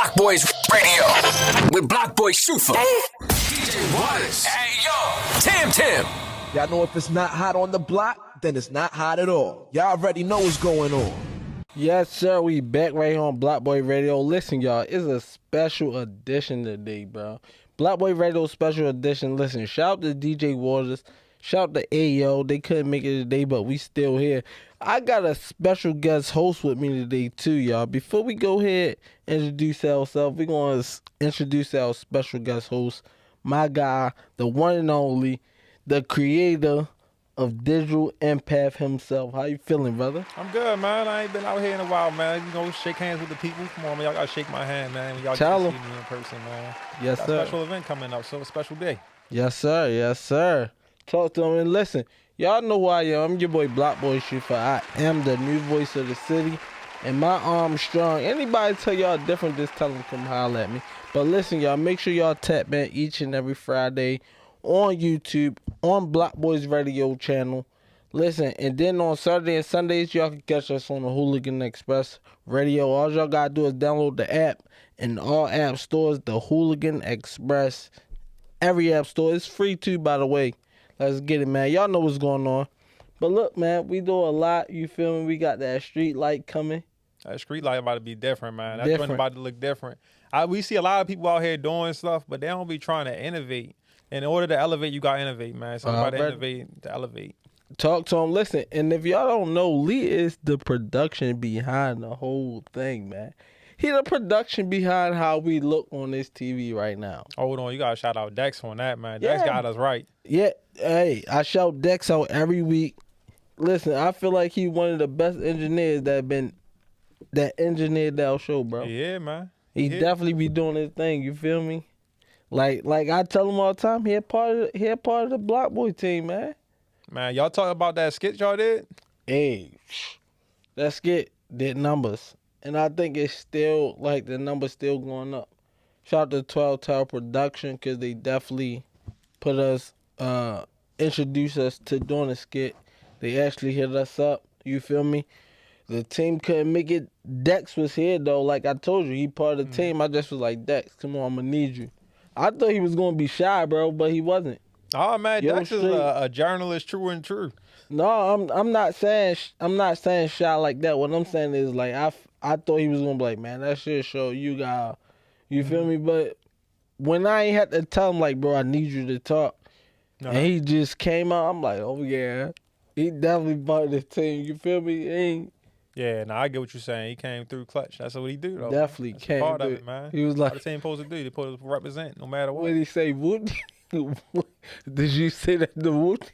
Block Boys Radio with Block Boy Shufa, DJ Waters, hey yo, Tim. Y'all know if it's not hot on the block, then it's not hot at all. Y'all already know what's going on. Yes, sir. We back right here on Block Boy Radio. Listen, y'all, it's a special edition today, bro. Block Boy Radio special edition. Listen, shout out to DJ Waters. Shout out to Ayo. They couldn't make it today, but we still here. I got a special guest host with me today, too, y'all. Before we go ahead and introduce ourselves, we're going to introduce our special guest host, my guy, the one and only, the creator of Digital Empath himself. How you feeling, brother? I'm good, man. I ain't been out here in a while, man. You know, shake hands with the people. Come on, man. Y'all got to shake my hand, man. Y'all Tell get to 'em. see me in person, man. Yes, got sir. a special event coming up, so a special day. Yes, sir. Yes, sir. Talk to him and listen. Y'all know who I am. I'm your boy Block Boy Shufa. I am the new voice of the city, and my arm's strong. Anybody tell y'all different, just tell them come holler at me. But listen, y'all, make sure y'all tap in each and every Friday on YouTube, on Block Boys Radio channel. Listen, and then on Saturday and Sundays, y'all can catch us on the Hooligan Express Radio. All y'all gotta do is download the app in all app stores, the Hooligan Express. Every app store. It's free too, by the way. Let's get it, man. Y'all know what's going on. But look, man, we do a lot. You feel me? We got that street light coming. That street light about to be different, man. That Different. joint about to look different. We see a lot of people out here doing stuff, but they don't be trying to innovate. In order to elevate, you got to innovate, man. So about to innovate to elevate. Talk to him. Listen, and if y'all don't know, Lee is the production behind the whole thing, man. He the production behind how we look on this TV right now. Hold on. You got to shout out Dex on that, man. Dex Yeah. got us right. Yeah, hey, I shout Dex out every week. Listen, I feel like he one of the best engineers that engineered our show, bro. Yeah, man. He definitely be doing his thing. You feel me? Like I tell him all the time, he a part of the Block Boy team, man. Man, y'all talk about that skit y'all did? Hey, that skit did numbers, and I think it's still like the numbers still going up. Shout out to 12 Tower Production because they definitely put us, introduced us to doing a skit. They actually hit us up. You feel me? The team couldn't make it. Dex was here though. Like I told you, he part of the team. I just was like, Dex, come on, I'm gonna need you. I thought he was gonna be shy, bro, but he wasn't. Oh, man, Yo, Dex is straight. a journalist, true and true. No, I'm not saying shy like that. What I'm saying is like I thought he was gonna be like, man, that shit show you got, you feel me? But when I ain't had to tell him like, bro, I need you to talk, and he just came out, I'm like, oh yeah, he definitely part of the team. You feel me? He ain't Yeah, I get what you're saying. He came through clutch. That's what he do, though. definitely That's came. part of through. it, man. He was What like, the team supposed to do? They supposed to represent no matter what what. did he say? Woot? Did you say that the Woot?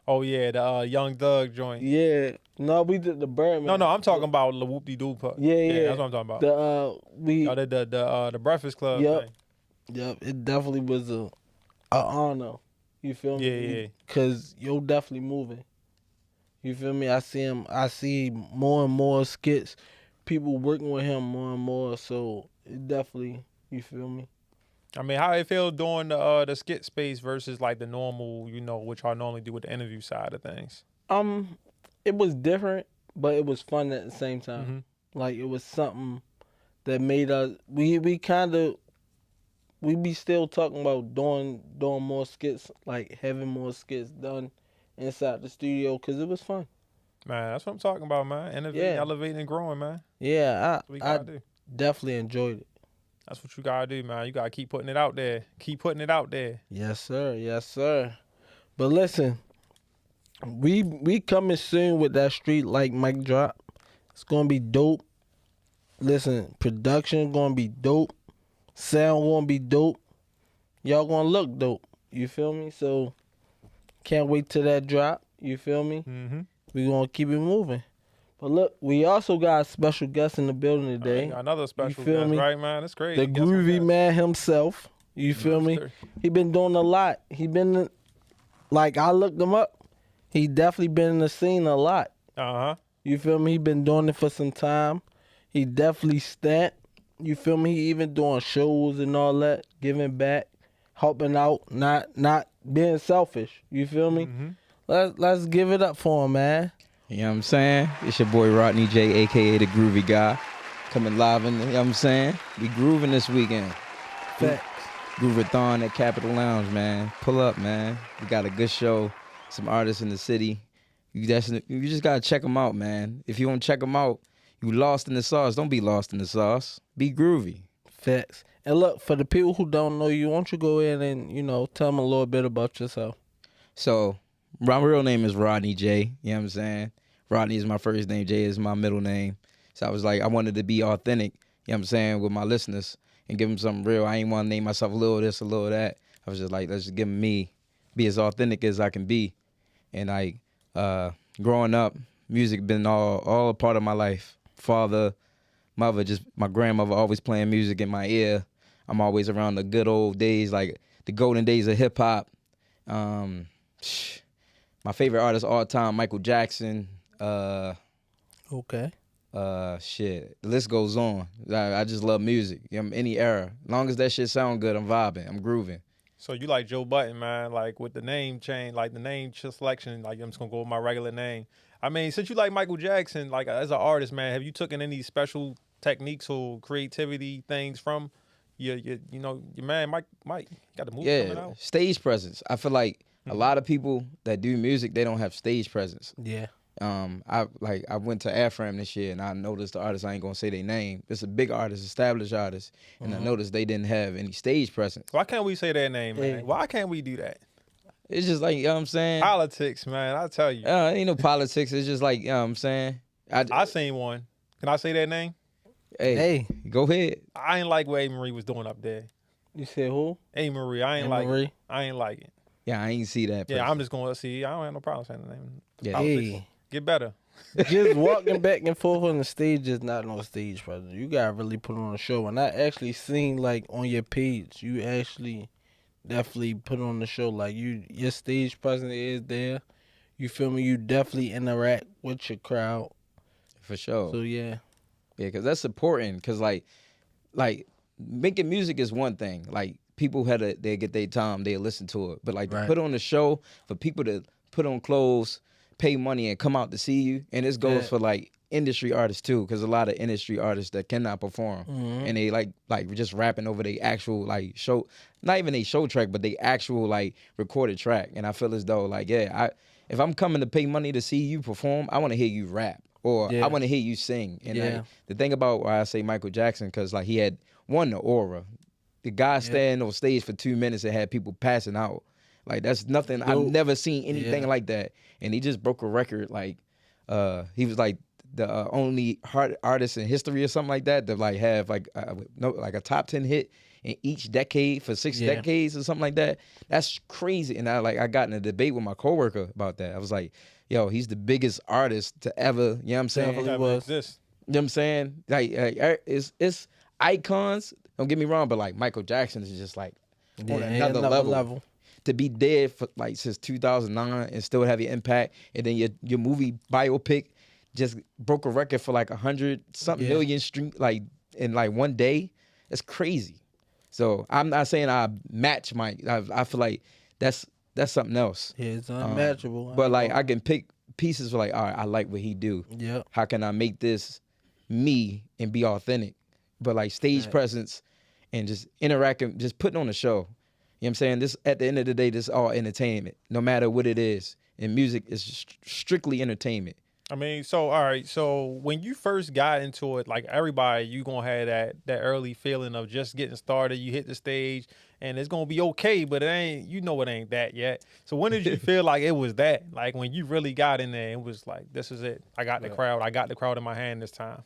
Oh, yeah, the Young Thug joint. Yeah. No, we did the Birdman. No, I'm talking about the Whoop-De-Doo part. Yeah. That's what I'm talking about. The The Breakfast Club Yep. thing. Yep, it definitely was a honor. You feel me? Yeah. Cause you're definitely moving. You feel me? I see more and more skits, people working with him more and more. So it definitely, you feel me? I mean, how it feel doing the skit space versus like the normal, what y'all normally do with the interview side of things? It was different, but it was fun at the same time. Mm-hmm. Like it was something that made us. We be still talking about doing more skits, like having more skits done inside the studio, cause it was fun. Man, that's what I'm talking about, man. Innovating, elevating, and growing, man. Yeah, That's what we I gotta do. definitely enjoyed it. That's what you gotta do, man. You gotta keep putting it out there. Keep putting it out there. Yes, sir. Yes, sir. But listen, we coming soon with that street like mic drop. It's gonna be dope. Listen, production gonna be dope. Sound gonna be dope. Y'all gonna look dope. You feel me? So can't wait till that drop. You feel me? Mm-hmm. We gonna keep it moving. But look, we also got a special guest in the building today. Another special feel guest, me? right, man? That's crazy. The Guess who groovy guest? man himself. You feel me? He been doing a lot. He been, like, I looked him up. He definitely been in the scene a lot. Uh-huh. You feel me? He been doing it for some time. He definitely stat. You feel me? He even doing shows and all that, giving back, helping out, not being selfish. You feel me? Mm-hmm. Let's give it up for him, man. You know what I'm saying? It's your boy Rodney J, a.k.a. the Groovy Guy. coming live in, you know what I'm saying? We grooving this weekend. Facts. Groovathon at Capitol Lounge, man. Pull up, man. We got a good show, some artists in the city. You just gotta check them out, man. If you don't check them out, you lost in the sauce. Don't be lost in the sauce. Be groovy. Facts. And look, for the people who don't know you, why don't you go in and, tell them a little bit about yourself? So, my real name is Rodney Jay. You know what I'm saying? Rodney is my first name. Jay is my middle name. So I was like, I wanted to be authentic, you know what I'm saying, with my listeners and give them something real. I ain't want to name myself a little this, a little that. I was just like, let's just give them me, be as authentic as I can be. And growing up, music been all a part of my life. Father, mother, just my grandmother always playing music in my ear. I'm always around the good old days, like the golden days of hip hop. My favorite artist all time, Michael Jackson. Okay. The list goes on. I just love music. Any era. As long as that shit sound good, I'm vibing. I'm grooving. So you like Joe Budden, man, like with the name change, like the name selection, like I'm just gonna go with my regular name. I mean, since you like Michael Jackson, like as an artist, man, have you taken any special techniques or creativity things from your man Mike got the movie coming out? Stage presence. I feel like a lot of people that do music, they don't have stage presence. Yeah. I went to AFRAM this year and I noticed the artist, I ain't gonna say their name. It's a big artist, established artist, and I noticed they didn't have any stage presence. Why can't we say their name, man? Yeah. Why can't we do that? It's just like, you know what I'm saying? Politics, man, I tell you. Ain't no politics. It's just like, you know what I'm saying? I seen one. Can I say that name? Hey, go ahead. I ain't like what A. Marie was doing up there. You said who? A. Marie, I ain't like it. I ain't like it. Yeah, I ain't see that. Yeah, I'm just gonna see. I don't have no problem saying the name. Yeah. Politics. Get better. Just walking back and forth on the stage is not no stage presence. You gotta really put on a show. And I actually seen like on your page, you actually definitely put on the show. Like your stage presence is there. You feel me? You definitely interact with your crowd. For sure. So yeah. Yeah, because that's important. Because like making music is one thing. Like people they get their time, they listen to it. But like to put on a show, for people to put on clothes, pay money and come out to see you, and this goes for like industry artists too, because a lot of industry artists that cannot perform and they like just rapping over their actual like show, not even a show track, but they actual like recorded track. And I feel as though like if I'm coming to pay money to see you perform, I want to hear you rap or I want to hear you sing. And like, the thing about why I say Michael Jackson, because like he had the aura. The guy standing on stage for 2 minutes and had people passing out. Like that's nothing. I've never seen anything like that. And he just broke a record. Like he was like the only artist in history or something like that like have like a top 10 hit in each decade for 6 decades or something like that. That's crazy. And I got in a debate with my coworker about that. I was like, yo, he's the biggest artist to ever. You know what I'm saying? Definitely was. You know what I'm saying? Like it's icons. Don't get me wrong, but like Michael Jackson is just like on another level. To be dead for like since 2009 and still have your impact, and then your movie biopic just broke a record for like 100-something million stream like in like one day. That's crazy. So I'm not saying I match Mike. I feel like that's something else. Yeah, it's unmatchable. But like I can pick pieces for like, all right, I like what he do. Yeah. How can I make this me and be authentic? But like stage presence and just interacting, just putting on a show. You know what I'm saying? This at the end of the day, this is all entertainment, no matter what it is. And music is strictly entertainment. I mean, so all right. So when you first got into it, like everybody, you gonna have that early feeling of just getting started. You hit the stage, and it's gonna be okay, but it ain't. You know, it ain't that yet. So when did you feel like it was that? Like when you really got in there, it was like, this is it. I got the crowd. I got the crowd in my hand this time.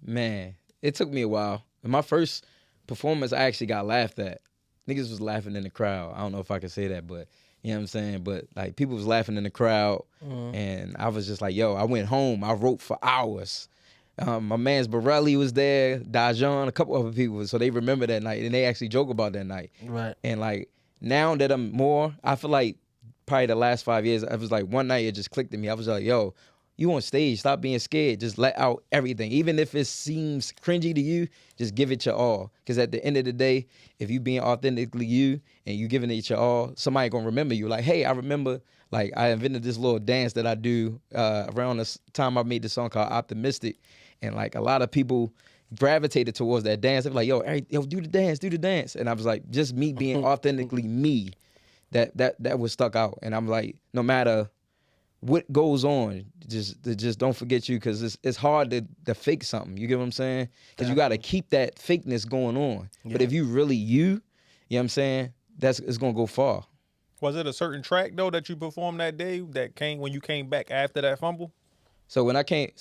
Man, it took me a while. In my first performance, I actually got laughed at. Niggas was laughing in the crowd. I don't know if I could say that, but you know what I'm saying? But like people was laughing in the crowd, and I was just like, yo, I went home. I wrote for hours. My man's Borelli was there, Dajon, a couple other people. So they remember that night, and they actually joke about that night. Right. And like now that I'm more, I feel like probably the last 5 years, I was like one night it just clicked in me. I was like, yo, you on stage, stop being scared. Just let out everything. Even if it seems cringy to you, just give it your all. Because at the end of the day, if you being authentically you and you giving it your all, somebody gonna remember you. Like, hey, I remember, like, I invented this little dance that I do around the time I made the song called Optimistic. and like a lot of people gravitated towards that dance. They were like, yo, do the dance. And I was like, just me being authentically me, that was stuck out. And I'm like, no matter what goes on, just don't forget you, because it's hard to fake something. You get what I'm saying? Because you got to keep that fakeness going on. Yeah. But if you really you know what I'm saying, it's gonna go far. Was it a certain track though that you performed that day that came when you came back after that fumble? So when I came,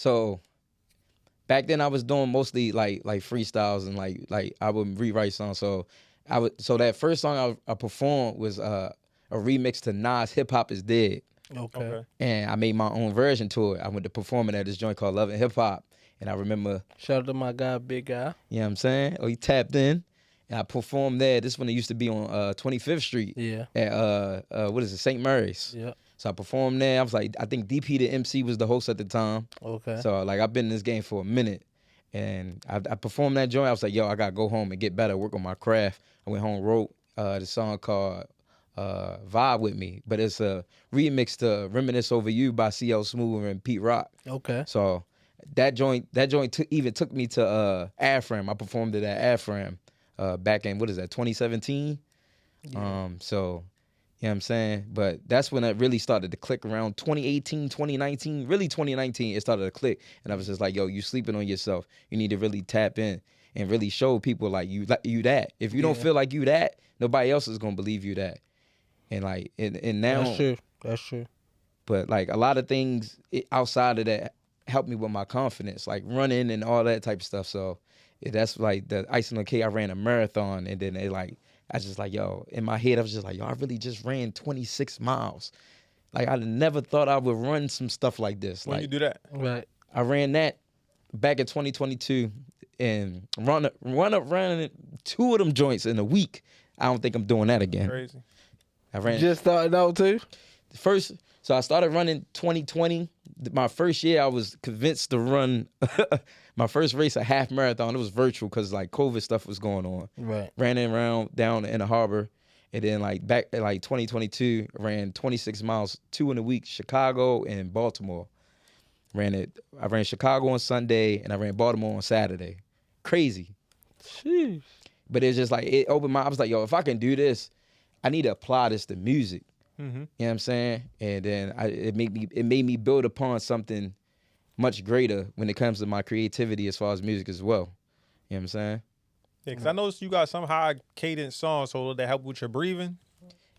back then I was doing mostly like freestyles and like I would rewrite songs. So that first song I performed was a remix to Nas' Hip Hop Is Dead. Okay. And I made my own version to it. I went to performing at this joint called Love and Hip Hop. And I remember, shout out to my guy, Big Guy. You know what I'm saying? Oh, he tapped in. And I performed there. This one, it used to be on 25th Street. Yeah. At what is it, St. Mary's. Yeah. So I performed there. I was like, I think DP the MC was the host at the time. Okay. So like I've been in this game for a minute. And I performed that joint. I was like, yo, I gotta go home and get better, work on my craft. I went home, wrote the song called Vibe With Me, but it's a remix to Reminisce Over You by CL Smooth and Pete Rock. Okay. So that joint even took me to Afram. I performed it at Afram back in, 2017? Yeah. So, you know what I'm saying? But that's when it really started to click around 2018, 2019. Really 2019, it started to click. And I was just like, yo, you sleeping on yourself. You need to really tap in and really show people like you that. If you don't feel like you that, nobody else is going to believe you that. And like, and now that's true. But like a lot of things outside of that helped me with my confidence, like running and all that type of stuff. So that's like the icing on the cake. I ran a marathon, and then I was just like, yo, in my head I was just like, yo, I really just ran 26 miles. Like I never thought I would run some stuff like this. When you do that, right? I ran that back in 2022, and running 2 of them joints in a week. I don't think I'm doing that again. Crazy. I ran. Just started out too? So I started running 2020. My first year, I was convinced to run my first race, a half marathon. It was virtual because like COVID stuff was going on. Right. Ran around down in the harbor. And then like back at like 2022, I ran 26 miles, 2 in a week, Chicago and Baltimore. I ran Chicago on Sunday and I ran Baltimore on Saturday. Crazy. Jeez. But it's just like, it opened I was like, yo, if I can do this, I need to apply this to music. Mm-hmm. You know what I'm saying? And then it made me build upon something much greater when it comes to my creativity as far as music as well. You know what I'm saying? Yeah, because I noticed you got some high cadence songs, so that help with your breathing.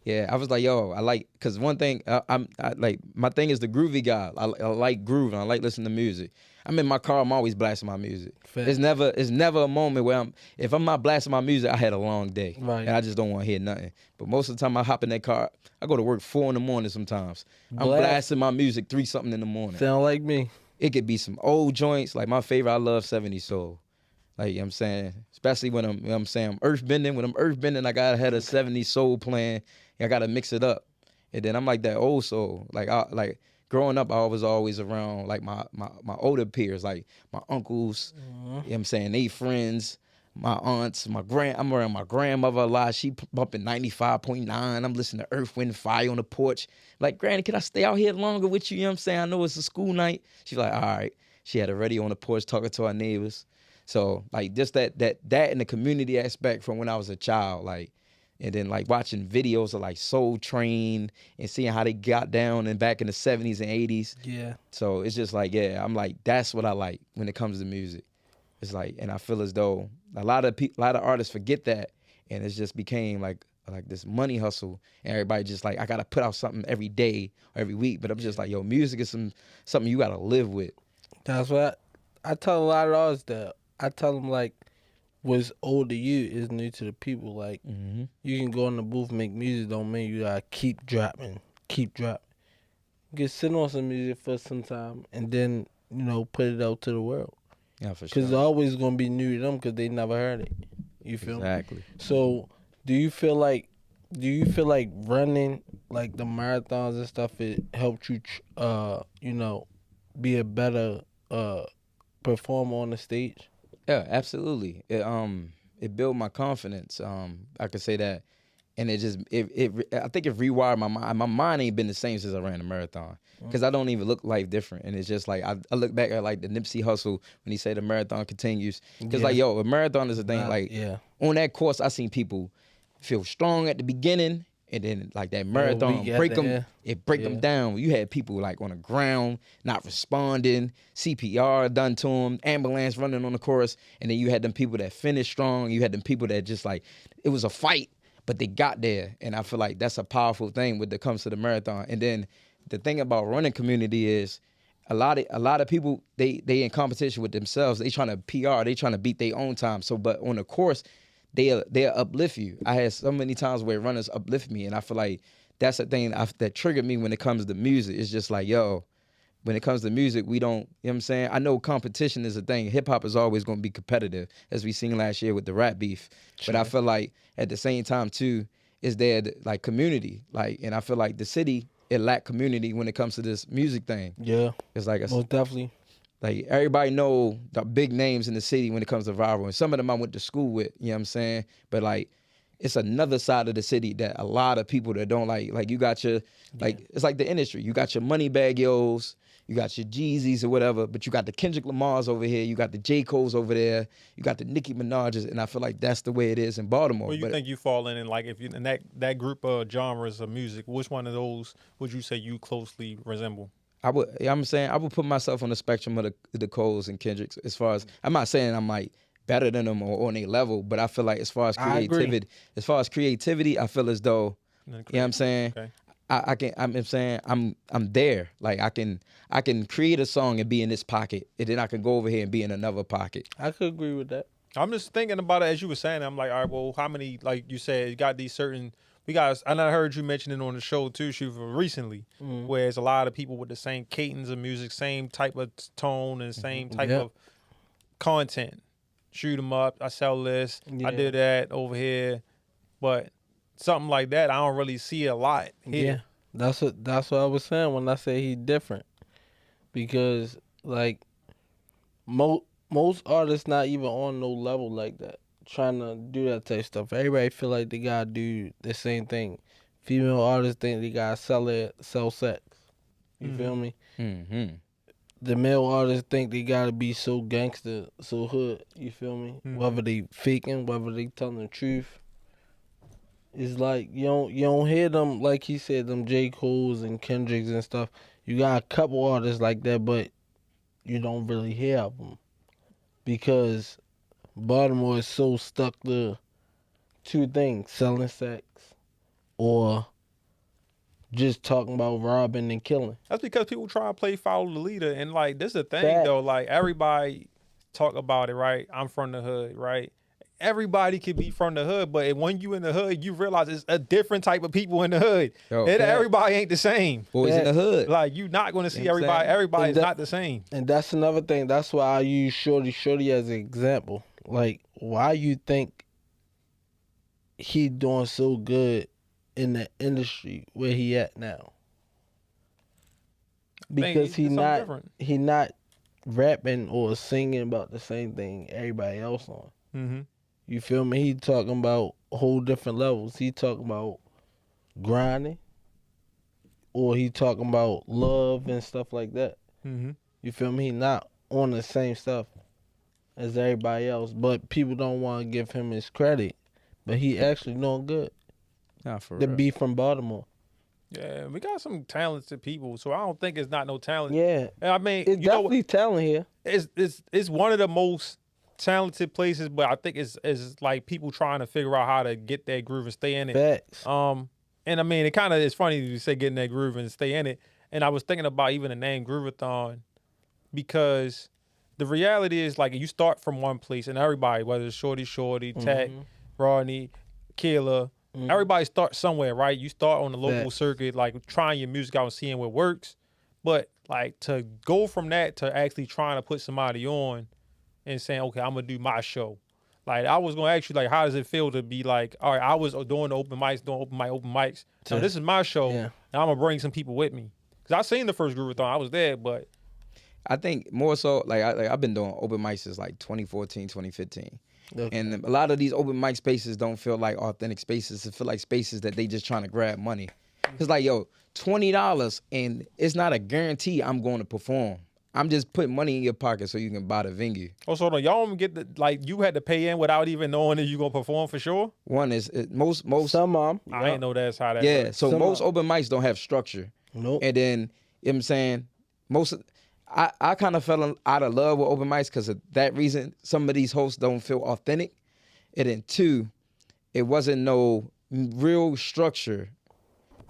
Yeah, I was like, yo, because one thing, my thing is the groovy guy. I like groove and I like listening to music. I'm in my car, I'm always blasting my music. Fair. It's never a moment where if I'm not blasting my music, I had a long day. Right. And I just don't want to hear nothing. But most of the time I hop in that car, I go to work 4 a.m. sometimes. I'm blasting my music 3-something in the morning. Sound like me. It could be some old joints. Like my favorite, I love 70s soul. Like, you know what I'm saying? Especially when I'm earthbending. When I'm earthbending, I gotta have a 70s soul playing. I gotta mix it up. And then I'm like that old soul. Like growing up, I was always around like my older peers, like my uncles, you know what I'm saying? They friends, my aunts, I'm around my grandmother a lot. She bumping 95.9. I'm listening to Earth, Wind, Fire on the porch. Like, Granny, can I stay out here longer with you? You know what I'm saying? I know it's a school night. She's like, all right. She had a radio on the porch talking to our neighbors. So like just that and the community aspect from when I was a child, like, and then like watching videos of like Soul Train and seeing how they got down and back in the 70s and 80s. Yeah. So it's just like, yeah, I'm like, that's what I like when it comes to music. It's like, and I feel as though a lot of artists forget that, and it's just became like this money hustle, and everybody just like, I gotta put out something every day or every week. But I'm just like, yo, music is something you gotta live with. That's what I tell a lot of artists that. I tell them, like, what's old to you is new to the people. Like, you can go in the booth, make music, don't mean you gotta keep dropping. You can sit on some music for some time and then, put it out to the world. Yeah, for sure. Because it's always gonna be new to them because they never heard it. You feel me? Exactly. So, do you feel like running, like, the marathons and stuff, it helped you, be a better performer on the stage? Yeah, absolutely. It built my confidence. I could say that And it just, I think it rewired my mind. My mind ain't been the same since I ran the marathon. Because I don't even look life different. And it's just like, I look back at like the Nipsey Hussle when he said the marathon continues. Because like, yo, a marathon is a thing. Like, on that course, I seen people feel strong at the beginning. And then like that marathon, break them down. You had people like on the ground, not responding, CPR done to them, ambulance running on the course. And then you had them people that finished strong. You had them people that just like, it was a fight, but they got there. And I feel like that's a powerful thing when it comes to the marathon. And then the thing about running community is a lot of people, they in competition with themselves. They trying to PR, they trying to beat their own time. So, but on the course, they'll uplift you. I had so many times where runners uplift me, and I feel like that's the thing that triggered me when it comes to music. It's just like, yo, when it comes to music, we don't, you know what I'm saying? I know competition is a thing. Hip-hop is always going to be competitive, as we seen last year with the rap beef. Sure. But I feel like at the same time, too, is there like community. Like, and I feel like the city, it lack community when it comes to this music thing. Yeah. It's like, most definitely. Like, everybody know the big names in the city when it comes to viral. And some of them I went to school with, you know what I'm saying? But, like, it's another side of the city that a lot of people that don't like you got your, like, it's like the industry. You got your Moneybag Yos, you got your Jeezys or whatever, but you got the Kendrick Lamars over here, you got the J. Cole's over there, you got the Nicki Minaj's, and I feel like that's the way it is in Baltimore. Well, you think you fall in, and like, if you in that group of genres of music, which one of those would you say you closely resemble? I would put myself on the spectrum of the Coles and Kendricks. As far as, I'm not saying I'm like better than them or on a level, but I feel like as far as creativity, I feel as though, you know what I'm saying? Okay. I'm there. Like, I can create a song and be in this pocket, and then I can go over here and be in another pocket. I could agree with that. I'm just thinking about it as you were saying. I'm like, all right, well, how many, like you said, you got these certain. And I heard you mention it on the show too, Shufa, recently, where it's a lot of people with the same cadence of music, same type of tone, and same type of content. Shoot them up, I sell this, I did that over here, but something like that, I don't really see a lot here. Yeah, that's what I was saying when I say he's different, because like most artists not even on no level like that, trying to do that type of stuff. Everybody feel like they gotta do the same thing. Female artists think they gotta sell sex. You feel me? Mm-hmm. The male artists think they gotta be so gangster, so hood. You feel me? Mm-hmm. Whether they faking, whether they telling the truth. It's like you don't hear them, like he said, them J. Cole's and Kendricks and stuff. You got a couple artists like that, but you don't really hear of them because Baltimore is so stuck to two things: selling sex or just talking about robbing and killing. That's because people try to play follow the leader. And like, this is the thing though, like everybody talk about it, right? I'm from the hood, right? Everybody can be from the hood, but when you in the hood, you realize it's a different type of people in the hood. Everybody ain't the same. Boys in the hood. Like, you're not going to see everybody. Everybody's not the same. And that's another thing. That's why I use Shorty as an example. Like, why you think he doing so good in the industry where he at now? Because he not rapping or singing about the same thing everybody else on. Mm-hmm. You feel me? He talking about whole different levels. He talking about grinding, or he talking about love and stuff like that. Mm-hmm. You feel me? He not on the same stuff as everybody else, but people don't want to give him his credit. But he actually doing good. Not for to real. be from Baltimore. Yeah, we got some talented people, so I don't think it's not no talent. Yeah, I mean, it's definitely talent here. It's one of the most talented places, but I think it's like people trying to figure out how to get that groove and stay in it. Facts. And I mean, it kind of is funny you say getting that groove and stay in it. And I was thinking about even the name Groovathon, because the reality is, like, you start from one place, and everybody, whether it's Shorty, Tech, Rodney, Kayla, everybody starts somewhere, right? You start on the local circuit, like trying your music out and seeing what works. But like, to go from that to actually trying to put somebody on and saying, okay, I'm gonna do my show. Like, I was gonna ask you, like, how does it feel to be like, all right, I was doing the open mics. So this is my show, and I'm gonna bring some people with me. Cause I seen the first Groovathon, I was there, but I think more so like I've been doing open mics since like 2014, 2015. Okay. And a lot of these open mic spaces don't feel like authentic spaces. It feel like spaces that they just trying to grab money. It's like, yo, $20 and it's not a guarantee I'm going to perform. I'm just putting money in your pocket so you can buy the venue. Oh, so y'all don't get you had to pay in without even knowing if you gonna perform for sure? One is most some I ain't know that's how that works. So most open mics don't have structure. Nope. And then, you know what I'm saying, I kind of fell out of love with open mics because of that reason. Some of these hosts don't feel authentic. And then two, it wasn't no real structure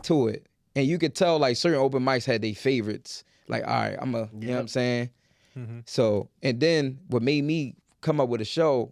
to it. And you could tell like certain open mics had their favorites. Like, all right, you know what I'm saying? Mm-hmm. So, and then what made me come up with a show,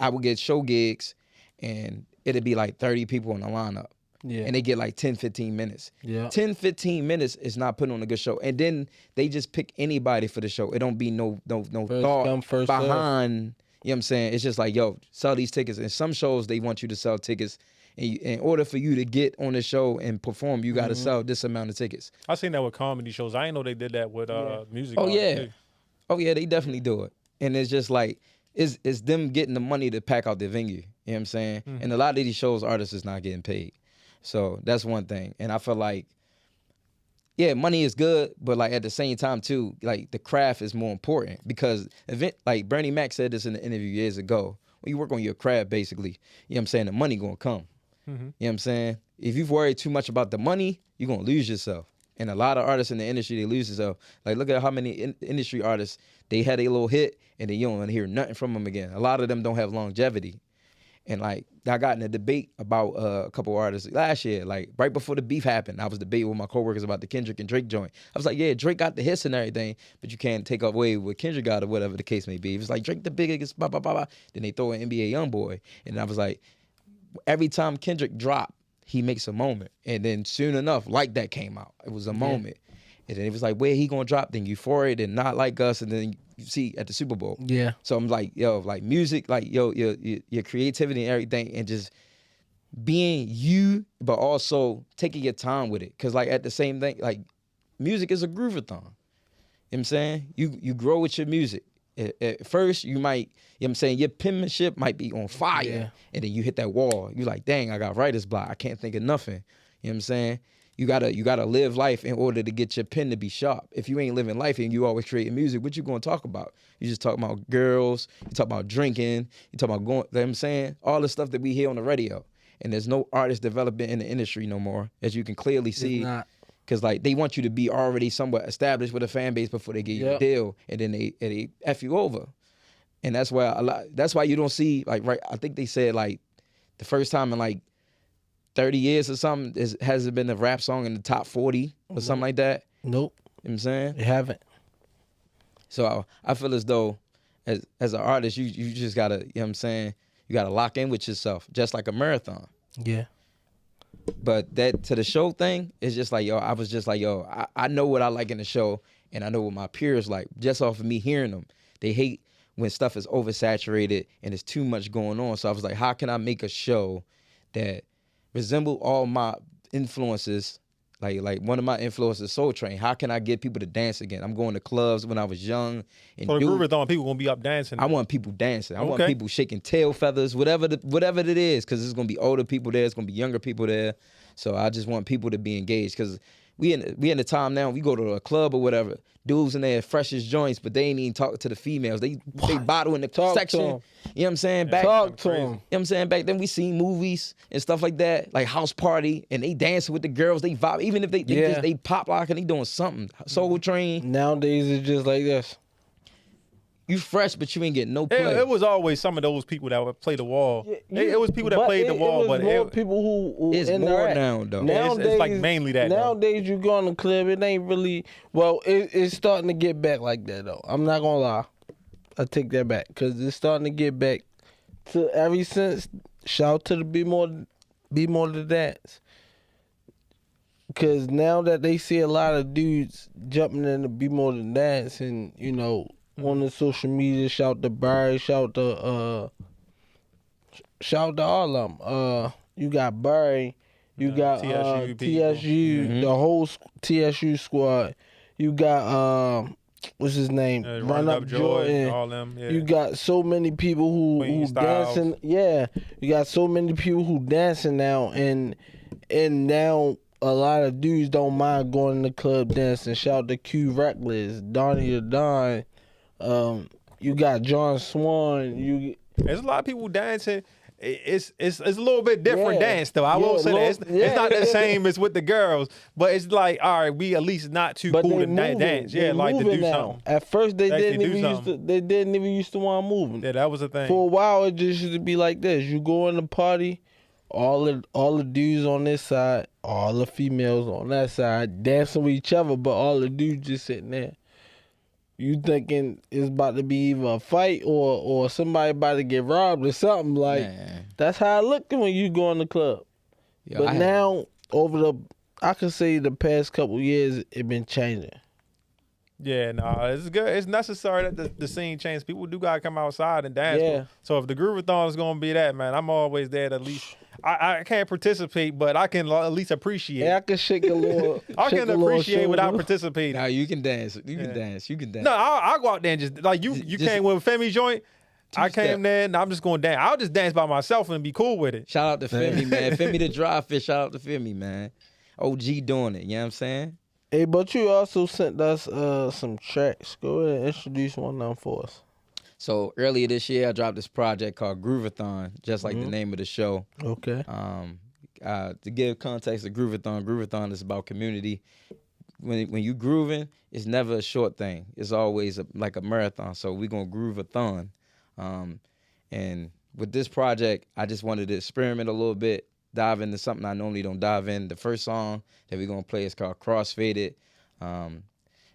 I would get show gigs and it'd be like 30 people in the lineup. Yeah. And they get like 10, 15 minutes. Yeah. 10, 15 minutes is not putting on a good show. And then they just pick anybody for the show. It don't be no first thought come, first behind, you know what I'm saying? It's just like, yo, sell these tickets. And some shows, they want you to sell tickets. And in order for you to get on the show and perform, you got to sell this amount of tickets. I seen that with comedy shows. I didn't know they did that with music. Oh, yeah. Too. Oh, yeah, they definitely do it. And it's just like, it's them getting the money to pack out the venue. You know what I'm saying? Mm-hmm. And a lot of these shows, artists is not getting paid. So that's one thing. And I feel like, yeah, money is good, but like at the same time too, like the craft is more important because like Bernie Mac said this in an interview years ago. When you work on your craft, basically, you know what I'm saying, the money gonna come. Mm-hmm. You know what I'm saying? If you've worried too much about the money, you're gonna lose yourself. And a lot of artists in the industry, they lose themselves. Like look at how many industry artists, they had a little hit and then you don't want to hear nothing from them again. A lot of them don't have longevity. And like I got in a debate about a couple artists last year, like right before the beef happened. I was debating with my coworkers about the Kendrick and Drake joint. I was like, yeah, Drake got the hits and everything, but you can't take away what Kendrick got or whatever the case may be. It was like Drake the biggest, blah, blah, blah, blah. Then they throw an NBA Youngboy. And I was like, every time Kendrick dropped, he makes a moment. And then soon enough, Like That came out. It was a moment. And then it was like, where he gonna drop? Then Euphoria, then Not Like Us, and then you see at the Super Bowl. Yeah. So I'm like, yo, like music, like yo, your creativity and everything, and just being you, but also taking your time with it. Cause like at the same thing, like music is a groovathon. You know what I'm saying? You grow with your music. At first, you might, you know what I'm saying, your penmanship might be on fire. Yeah. And then you hit that wall. You're like, dang, I got writer's block. I can't think of nothing. You know what I'm saying? You gotta live life in order to get your pen to be sharp. If you ain't living life and you always creating music, what you gonna talk about? You just talk about girls, you talk about drinking, you talk about going, you know what I'm saying? All the stuff that we hear on the radio. And there's no artist development in the industry no more, as you can clearly see. Because like they want you to be already somewhat established with a fan base before they get you a deal, and then they F you over. And that's why that's why you don't see like I think they said like the first time in like 30 years or something, hasn't been a rap song in the top 40 or something like that. Nope. You know what I'm saying? It haven't. So I feel as though as an artist, you just gotta, you know what I'm saying, you gotta lock in with yourself, just like a marathon. Yeah. But that to the show thing, it's just like, yo, I was just like, yo, I know what I like in the show, and I know what my peers like, just off of me hearing them. They hate when stuff is oversaturated and there's too much going on. So I was like, how can I make a show that resemble all my influences, like one of my influences, Soul Train. How can I get people to dance again? I'm going to clubs when I was young. And so the Groovathon, people gonna be up dancing. I want people dancing. I want people shaking tail feathers, whatever it is, because there's gonna be older people there, it's gonna be younger people there. So I just want people to be engaged, because we in the time now, we go to a club or whatever, dudes in there freshest joints, but they ain't even talking to the females. They bottle in the section. You know what I'm saying? Talk to them. You know what I'm saying? Back then we seen movies and stuff like that, like House Party, and they dancing with the girls, they vibe, even if they pop lock and they doing something. Soul Train. Nowadays it's just like this. You fresh, but you ain't getting no play. It was always some of those people that would play the wall. It was people that played the wall, but more people who it's more now though. Nowadays, it's like mainly that. Nowadays, you go on the club, it ain't really. Well, it's starting to get back like that though. I'm not gonna lie, I take that back, because it's starting to get back to ever since. Shout to the Be More to Dance. Because now that they see a lot of dudes jumping in the Be More to Dance, and you know. On the social media, shout to Barry, shout to all of them. You got Barry, you got TSU, the whole TSU squad. You got what's his name? Run Up Jordan. All them. Yeah. You got so many people who dancing. Yeah, you got so many people who dancing now, and now a lot of dudes don't mind going in the club dancing. Shout out to Q Reckless, Donnie the Don. You got John Swan. There's a lot of people dancing. It's a little bit different dance though. I will say that it's not the same as with the girls, but it's like, all right, we at least not too cool to dance. Yeah, like to do something. At first they didn't even used to want moving. Yeah, that was a thing. For a while it just used to be like this. You go in the party, all the dudes on this side, all the females on that side, dancing with each other, but all the dudes just sitting there. You thinking it's about to be either a fight or somebody about to get robbed or something. Like, that's how it looked when you go in the club. Yeah, but now, I could say the past couple years, it been changing. Yeah, it's good. It's necessary that the scene change. People do gotta come outside and dance. Yeah. So if the Groovathon is gonna be that, man, I'm always there to at least. I can't participate, but I can at least appreciate. Yeah, I can shake a little. I can appreciate without participating. Nah, you can dance. You can dance. No, I'll go out there and just like you came with Femi joint. I came there and I'm just gonna dance. I'll just dance by myself and be cool with it. Shout out to Femi, man. Femi the dry fish. Shout out to Femi, man. OG doing it. You know what I'm saying? Hey, but you also sent us some tracks. Go ahead and introduce one of them for us. So earlier this year, I dropped this project called Groovathon, just like the name of the show. Okay. To give context to Groovathon is about community. When you grooving, it's never a short thing. It's always like a marathon. So we're gonna Groovathon. And with this project, I just wanted to experiment a little bit, dive into something I normally don't dive in. The first song that we're gonna play is called Crossfaded.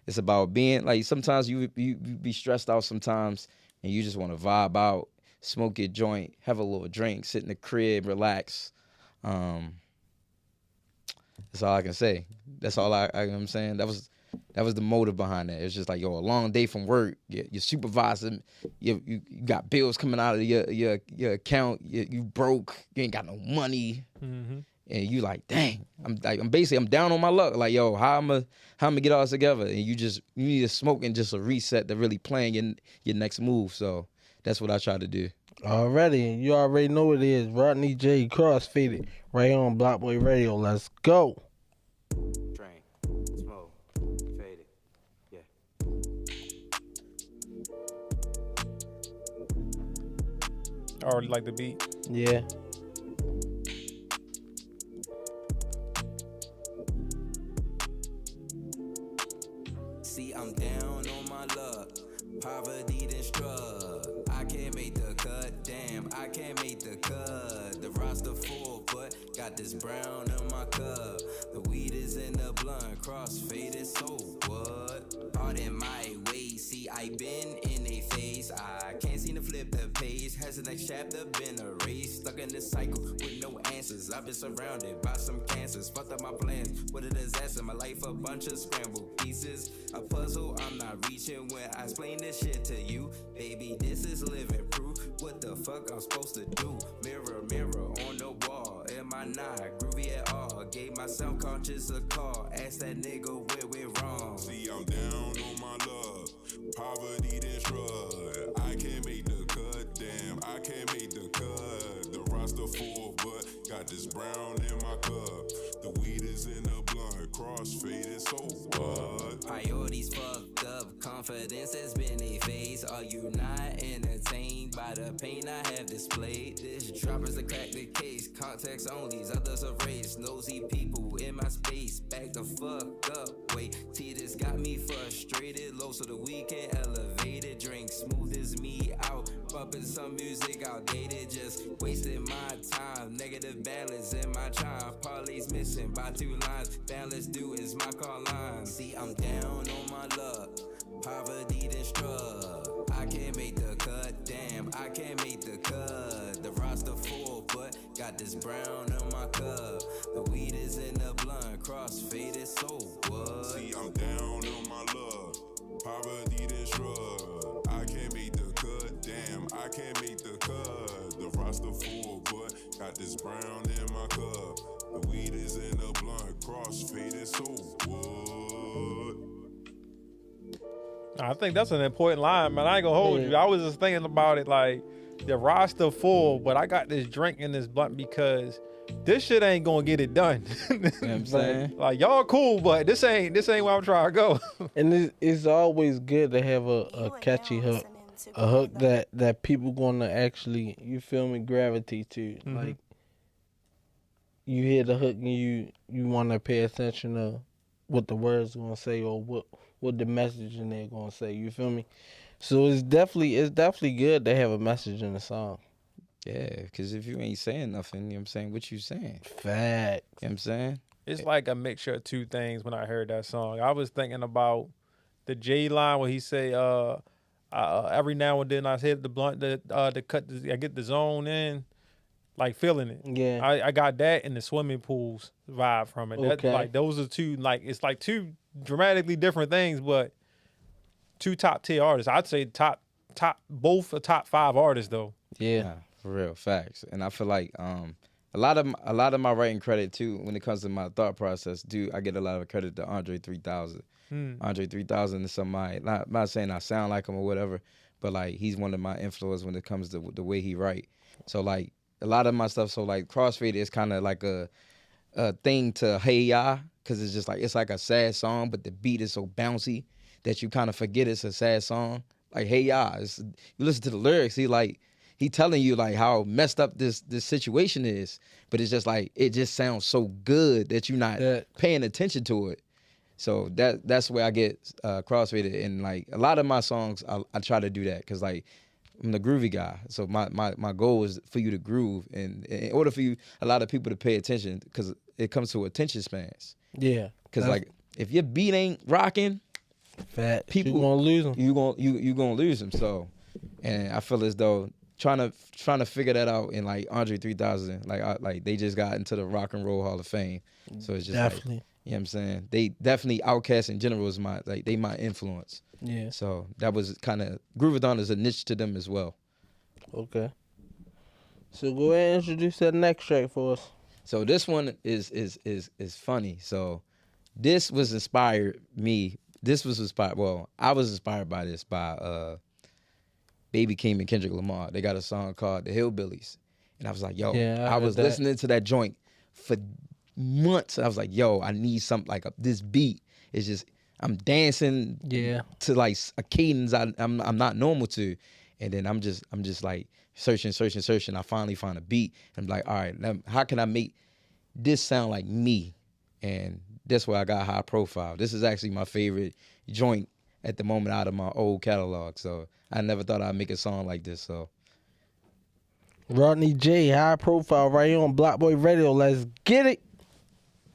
It's about being like, sometimes you be stressed out sometimes and you just want to vibe out, smoke your joint, have a little drink, sit in the crib, relax. That's all I can say. That's all I you know what I'm saying. That was the motive behind that. It's just like, yo, a long day from work, your supervisor, you got bills coming out of your account, you broke, you ain't got no money. Mm-hmm. And you like, dang, I'm down on my luck. Like, yo, how I'm gonna get all this together? And you need to smoke and just a reset to really plan your next move. So that's what I try to do. Already, you already know what it is. Rodney J Crossfaded right on Block Boy Radio. Let's go. Train, smoke, faded, yeah. I already like the beat. Yeah. See, I'm down on my luck. Poverty then struck. I can't make the cut. Damn, I can't make the cut. The roster full, but got this brown in my cup. The weed is in the blunt. Crossfaded, so what? All in my way. See, I been in they face. I can't seem to flip the page. Has the next chapter been erased? Stuck in this cycle with no answers. I've been surrounded by some cancers. Fucked up my plans. What a disaster. My life a bunch of scrambled pieces. A puzzle I'm not reaching when I explain this shit to you. Baby, this is living proof. What the fuck I'm supposed to do? Mirror, mirror on the wall. Am I not groovy at all? Gave my self-conscious a call. Ask that nigga where we're wrong. See, I'm down on my luck. Poverty then struck. I can't make the cut. Damn, I can't make the cut. The roster full, but got this brown in my cup. The weed is in the blunt. Crossfaded, so what? Priorities fucked up. Confidence has been a phase. Are you not entertained by the pain I have displayed? This drop is to crack the case. Context only, others erased. Nosy people in my space. Back the fuck up. Wait, see, this got me frustrated. Low so the weekend elevated. Drink smooth as me out. Bumping some music outdated. Just wasting my time. Negative balance in my chime. Parlays missing by 2 lines. Balance due is my call line. See, I'm down on my luck. Poverty then struck. I can't make the cut. Damn, I can't make the cut. The roster full, but got this brown in my cup. The weed is in the blunt. Crossfaded, so what? See, I'm down on my luck. Poverty then struck. I can't make the cut. Damn, I can't make the cut. The roster full, but got this brown in my cup. The weed is in the blunt. Crossfaded, so what? I think that's an important line, man. I ain't gonna hold you. I was just thinking about it like the roster full, but I got this drink in this blunt because this shit ain't gonna get it done. You know what I'm saying? Like y'all cool, but this ain't where I'm trying to go. And it's always good to have a catchy hook, a hook that people gonna actually, you feel me, gravitate to. Like you hear the hook and you want to pay attention to what the words gonna say or what the message in there gonna say. You feel me? So it's definitely good to have a message in the song. Yeah, because if you ain't saying nothing, you know what I'm saying, what you saying? Facts. You know what I'm saying? It's like a mixture of two things when I heard that song. I was thinking about the Jay line where he say, every now and then I hit the blunt to cut, I get the zone in, like feeling it. Yeah. I got that and the swimming pools vibe from it. That, Okay. like those are two, like it's like two dramatically different things, but two top tier artists. I'd say both a top 5 artists though. Yeah. Nah, for real, facts. And I feel like a lot of my writing credit too, when it comes to my thought process, I get a lot of credit to Andre 3000. Andre 3000 is somebody, not saying I sound like him or whatever, but like he's one of my influences when it comes to the way he write. So like a lot of my stuff, so like Crossfade is kind of like a thing to Hey Ya, because it's just like, it's like a sad song, but the beat is so bouncy that you kind of forget it's a sad song. Like Hey Ya, you listen to the lyrics, he telling you like how messed up this situation is, but it's just like, it just sounds so good that you're not paying attention to it. So that's where I get crossfaded, and like a lot of my songs, I try to do that because like I'm the groovy guy. So my goal is for you to groove, and in order for a lot of people to pay attention, because it comes to attention spans. Yeah. Because like if your beat ain't rocking, people you gonna lose them. You gonna lose them. So, and I feel as though trying to figure that out in like Andre 3000, like they just got into the Rock and Roll Hall of Fame. So it's just Definitely. like, you know what I'm saying? They definitely, Outkast in general is my influence. Yeah. So that was kind of, Groovathon is a niche to them as well. Okay. So go ahead and introduce that next track for us. So this one is funny. So this was inspired me. I was inspired by this by Baby Keem and Kendrick Lamar. They got a song called The Hillbillies. And I was like, yo, I was listening to that joint for months. I was like, yo, I need something like this beat. It's just, I'm dancing to like a cadence I'm not normal to. And then I'm just like searching. I finally find a beat. And I'm like, all right, how can I make this sound like me? And that's where I got High Profile. This is actually my favorite joint at the moment out of my old catalog. So I never thought I'd make a song like this. So Rodney J, High Profile, right here on Block Boy Radio. Let's get it.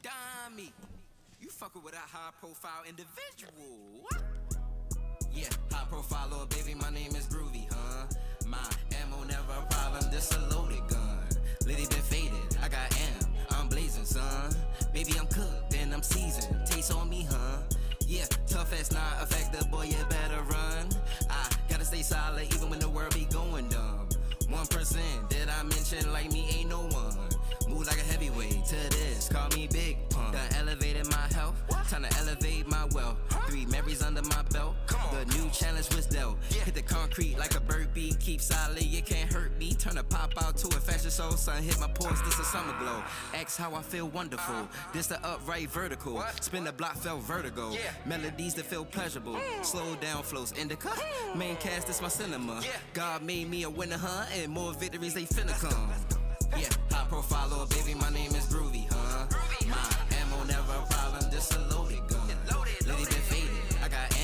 Dummy, you fucking with a high profile individual. Yeah, high profile, little baby, my name is Groovy, huh? My ammo never a problem, this a loaded gun. Lady been faded, I got I'm blazing, son. Baby, I'm cooked and I'm seasoned. Taste on me, huh? Yeah, tough as not effective, boy, you better run. I gotta stay solid even when the world be going dumb. 1% that I mention like me ain't no one. Move like a heavyweight to this, call me Big Pun. Done elevated my health, time to elevate my wealth. 3 memories under my belt, the new challenge was dealt. Hit the concrete like a bird beat, keep solid, you can't hurt me. Turn the pop out to a fashion show, sun hit my pores, this a summer glow. Ask how I feel wonderful, this the upright vertical. Spin the block, felt vertigo, melodies that feel pleasurable. Slow down flows, indica, main cast, this my cinema. God made me a winner, huh? And more victories they finna come. Yeah, high profile, little baby, my name is Groovy, huh? My ammo never a problem, this a loaded gun. Lady been faded, I got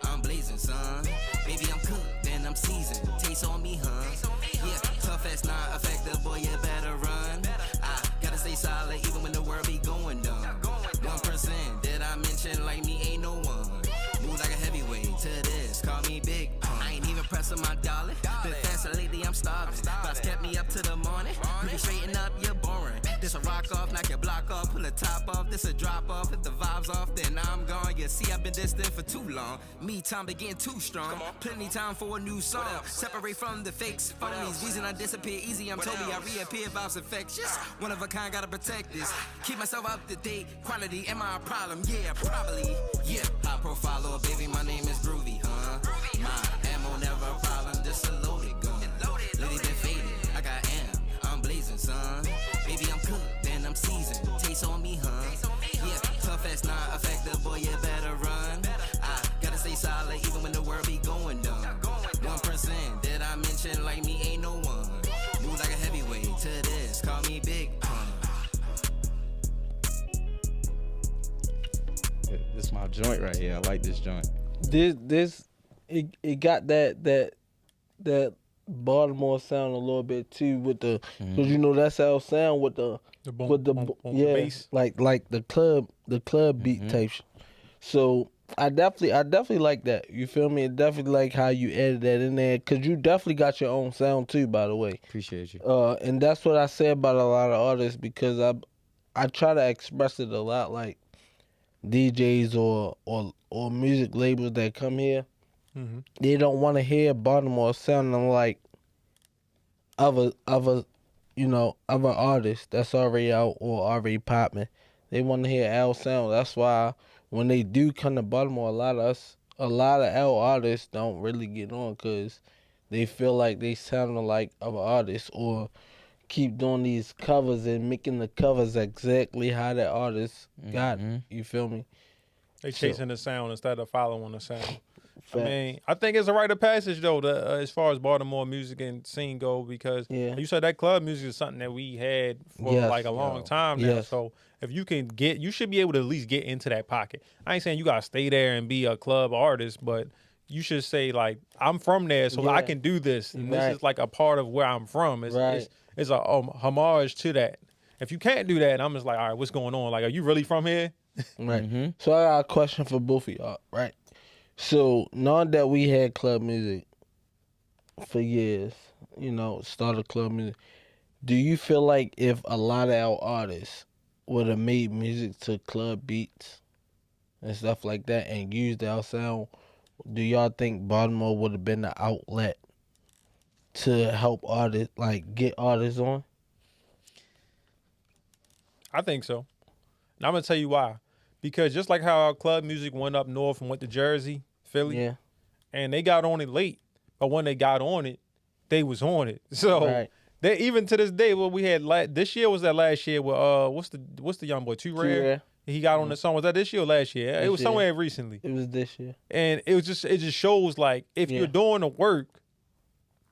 I'm blazing, son. Baby, I'm cooked and I'm seasoned. Taste on me, huh? Yeah, tough as not effective, boy, you better run. I gotta stay solid even when the world be going dumb. 1% that I mention like me ain't no one. Move like a heavyweight to this, call me Big Pun. I ain't even pressing my dollar. Been faster lately, I'm starving. Boss kept me up to the morning. You straighten up, you're boring. This This a rock off, knock your block off, pull the top off. This a drop off, hit the vibes off, then I'm gone. You see, I've been distant for too long. Me time to getting too strong. Plenty time for a new song. Separate from the fakes, phonies. Reason I disappear easy, I'm Toby. I reappear, vibes infectious. One of a kind, gotta protect this. Keep myself up to date. Quantity, am I a problem? Yeah, probably. Yeah, high profile, oh baby, my name is Groovy, huh? My ammo never a problem, just a loaded gun. Lady been faded, I got amp, I'm blazing, son. Baby, I'm cooked, then I'm seasoned. Taste on me, huh? Yeah, tough as not effective, boy, you better run. I gotta stay solid even when the world be going dumb. 1% that I mention like me ain't no one. Move like a heavyweight to this, call me Big Pun. This is my joint right here. I like this joint. It got that Baltimore sound a little bit too with the, cause you know that's how it sound with the bass, like the club beat type. So I definitely like that. You feel me? I definitely like how you added that in there, cause you definitely got your own sound too. By the way, Appreciate you. and that's what I say about a lot of artists, because I try to express it a lot, like DJs or music labels that come here. They don't want to hear Baltimore sounding like other artists that's already out or already popping. They want to hear our sound. That's why when they do come to Baltimore, a lot of our artists don't really get on, because they feel like they sounding like other artists, or keep doing these covers and making the covers exactly how that artist got it. You feel me? They chasing the sound instead of following the sound. I mean, I think it's a rite of passage though, as far as Baltimore music and scene go, because you said that club music is something that we had for like a long time now. So if you can you should be able to at least get into that pocket. I ain't saying you gotta stay there and be a club artist, but you should say like, I'm from there, so I can do this, and this is like a part of where I'm from. It's a homage to that. If you can't do that, I'm just like, all right, what's going on? Like, are you really from here? Right. So I got a question for both of y'all, right? So now that we had club music for years, started club music, do you feel like if a lot of our artists would have made music to club beats and stuff like that and used our sound, do y'all think Baltimore would have been the outlet to help artists, like get artists on? I think so. And I'm going to tell you why. Because just like how our club music went up north and went to Jersey, Philly, and they got on it late, but when they got on it, they was on it. So they, even to this day, what we had this year, was that last year with what's the young boy, Too Rare? He got on the song. Was that this year or last year? It was somewhere recently. It was this year. And it just shows like, if you're doing the work,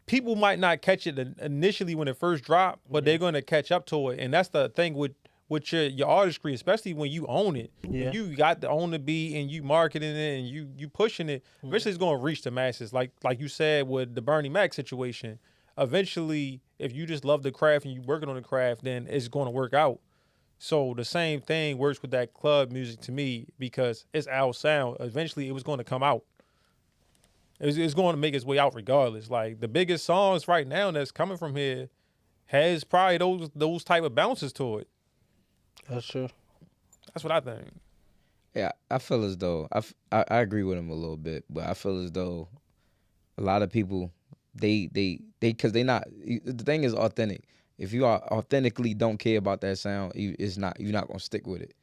people might not catch it initially when it first dropped, but they're going to catch up to it. And that's the thing with your artistry, especially when you own it. When you got to own the beat and you marketing it and you pushing it, eventually it's going to reach the masses. Like you said with the Bernie Mac situation, eventually if you just love the craft and you working on the craft, then it's going to work out. So the same thing works with that club music to me, because it's our sound. Eventually it was going to come out. It's going to make its way out regardless. Like the biggest songs right now that's coming from here has probably those type of bounces to it. That's true. That's what I think. Yeah, I feel as though I agree with him a little bit, but I feel as though a lot of people because they not, the thing is authentic. If you are authentically don't care about that sound, you're not gonna stick with it.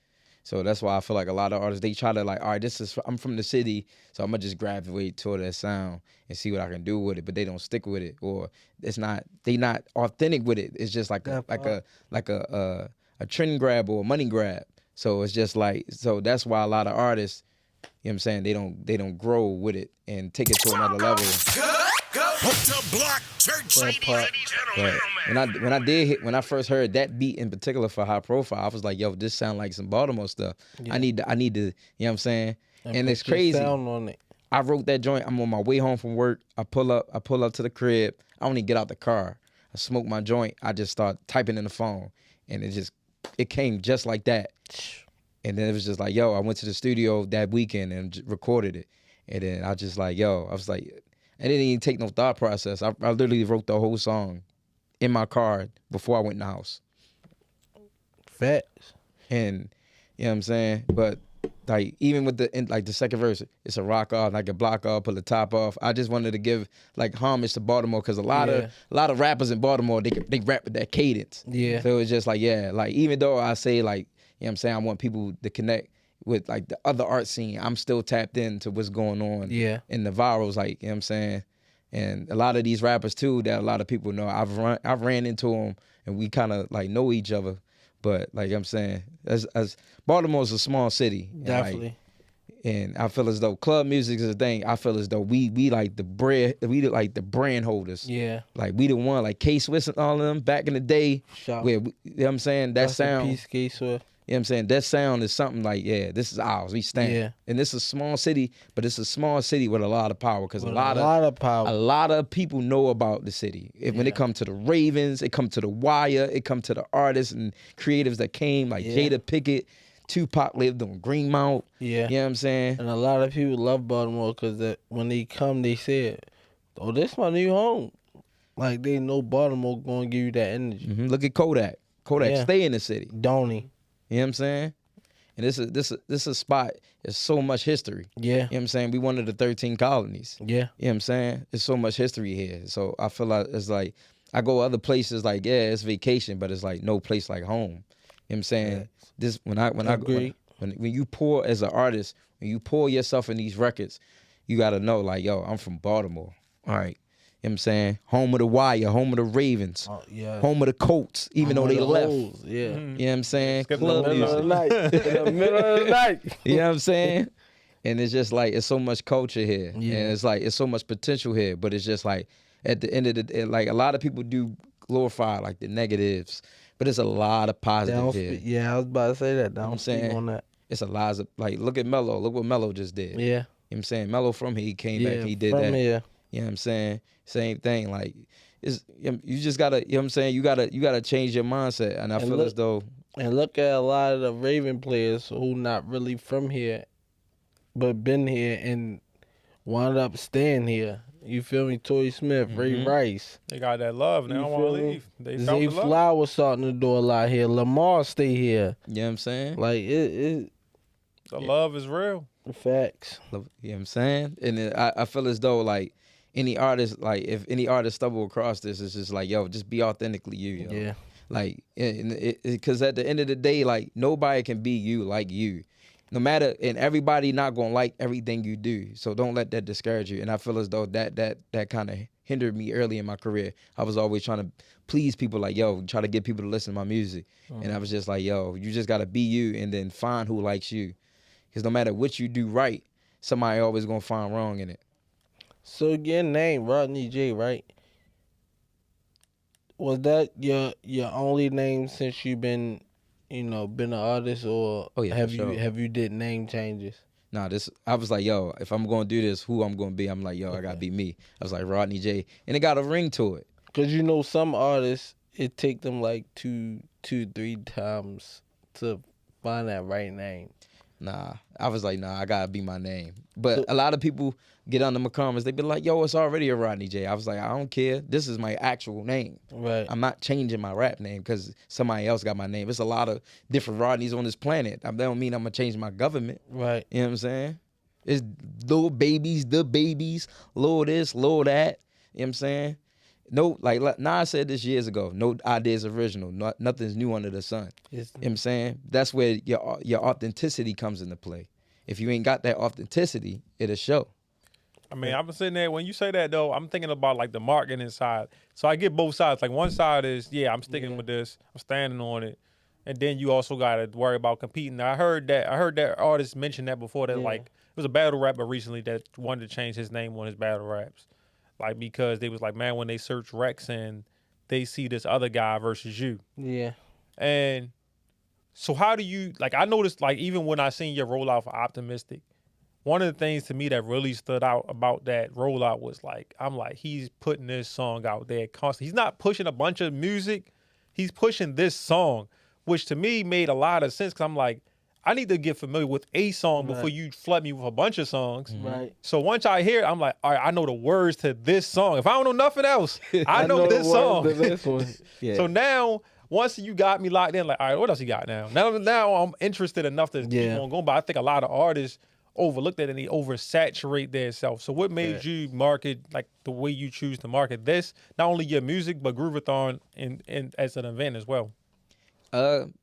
So that's why I feel like a lot of artists, they try to like, all right, I'm from the city, so I'm gonna just gravitate toward that sound and see what I can do with it, but they don't stick with it, or they not authentic with it. It's just like a trend grab or a money grab. So it's just like, so that's why a lot of artists, you know what I'm saying, they don't grow with it and take it to another level. But when I first heard that beat in particular for High Profile, I was like, yo, this sound like some Baltimore stuff. Yeah. I need to, you know what I'm saying? And it's crazy. Sound on it. I wrote that joint. I'm on my way home from work. I pull up to the crib. I don't even get out the car. I smoke my joint. I just start typing in the phone, and it came just like that. And then it was just like, yo, I went to the studio that weekend and recorded it. And then I was like, I didn't even take no thought process. I literally wrote the whole song in my car before I went in the house. Facts. And you know what I'm saying? But like even with the second verse, it's a rock off, like a block off, pull the top off. I just wanted to give like homage to Baltimore because a lot of rappers in Baltimore they rap with that cadence. Yeah. So it's just like like even though I say like, you know what I'm saying, I want people to connect with like the other art scene, I'm still tapped into what's going on in the virals, like, you know what I'm saying? And a lot of these rappers too that a lot of people know, I've ran into them and we kind of like know each other. But like I'm saying, as Baltimore's a small city. Definitely. And I feel as though club music is a thing. I feel as though we like the like the brand holders. Yeah. Like we the one, like K-Swiss and all of them back in the day. Where, you know what I'm saying? That sound. Peace, K-Swiss. You know what I'm saying? That sound is something like, this is ours. We stand. Yeah. And this is a small city, but it's a small city with a lot of power because a lot of people know about the city. When it comes to the Ravens, it comes to the Wire, it comes to the artists and creatives that came, like Jada Pickett, Tupac lived on Greenmount. Yeah. You know what I'm saying? And a lot of people love Baltimore because when they come, they say, oh, this my new home. Like, they know Baltimore going to give you that energy. Mm-hmm. Look at Kodak. Kodak stay in the city. Don't he? You know what I'm saying? And this is a spot. There's so much history. Yeah. You know what I'm saying? We one of the 13 colonies. Yeah. You know what I'm saying? There's so much history here. So I feel like it's like I go other places like, it's vacation, but it's like no place like home. You know what I'm saying? This when you pour as an artist, when you pour yourself in these records, you gotta know like, yo, I'm from Baltimore. All right. You know what I'm saying? Home of the Wire, home of the Ravens, home of the Colts, even though they left. Yeah. You know what I'm saying? Club music. In the middle of the night. You know what I'm saying? And it's just like, it's so much culture here. Yeah. And it's like, it's so much potential here. But it's just like, at the end of the day, like a lot of people do glorify like the negatives, but it's a lot of positive here. Yeah, I was about to say that. You know what I'm saying? On that. It's a lot of, like, look at Mello. Look what Mello just did. Yeah. You know what I'm saying? Mello from here, he came back, he did that. Here. You know what I'm saying? Same thing. Like, you just gotta, you know what I'm saying? You gotta change your mindset. And I feel as though. And look at a lot of the Raven players who not really from here, but been here and wound up staying here. You feel me? Tory Smith, Ray Rice. They got that love. They don't want to leave. They found Zay the love. Flowers starting to do a lot here. Lamar stay here. You know what I'm saying? Like, the love is real. Facts. You know what I'm saying? And I feel as though, like, any artist, like, if any artist stumble across this, it's just like, yo, just be authentically you, yo. Yeah. Like, because at the end of the day, like, nobody can be you like you. No matter, and everybody not gonna like everything you do. So don't let that discourage you. And I feel as though that kind of hindered me early in my career. I was always trying to please people, like, yo, try to get people to listen to my music. And I was just like, yo, you just gotta be you and then find who likes you. Because no matter what you do right, somebody always gonna find wrong in it. So your name, Rodney J, right? Was that your only name since you've been, been an artist, or have you did name changes? Nah, I was like, yo, if I'm gonna do this, who I'm gonna be? I'm like, yo, I gotta be me. I was like Rodney J, and it got a ring to it. Cause some artists, it take them like 2-3 times to find that right name. Nah, I was like, I gotta be my name. But a lot of people get under my comments, they be like, yo, it's already a Rodney J. I was like, I don't care. This is my actual name. Right. I'm not changing my rap name because somebody else got my name. It's a lot of different Rodneys on this planet. That don't mean I'm gonna change my government. Right. You know what I'm saying? It's little babies, the babies, little this, little that. You know what I'm saying? No, like Nas said this years ago, no idea is original. Nothing's new under the sun. You know what I'm saying? That's where your authenticity comes into play. If you ain't got that authenticity, it'll show. I mean, I'm sitting there, when you say that, though, I'm thinking about, like, the marketing side. So I get both sides. Like, one side is, I'm sticking with this. I'm standing on it. And then you also got to worry about competing. Now, I heard that artist mention that before, that, like, it was a battle rapper recently that wanted to change his name on his battle raps. Like, because they was like, man, when they search Rex and they see this other guy versus you. Yeah. And so how do you, like, I noticed, like, even when I seen your rollout for Optimistic, one of the things to me that really stood out about that rollout was, like, I'm like, he's putting this song out there constantly. He's not pushing a bunch of music. He's pushing this song, which to me made a lot of sense, because I'm like, I need to get familiar with a song before you flood me with a bunch of songs. Right. So once I hear it, I'm like, all right, I know the words to this song. If I don't know nothing else, I know this song. This one. So now, once you got me locked in, like, all right, what else you got now? Now I'm interested enough to keep on going. But I think a lot of artists overlook that and they oversaturate themselves. So what made you market like the way you choose to market this? Not only your music, but Groovathon and as an event as well.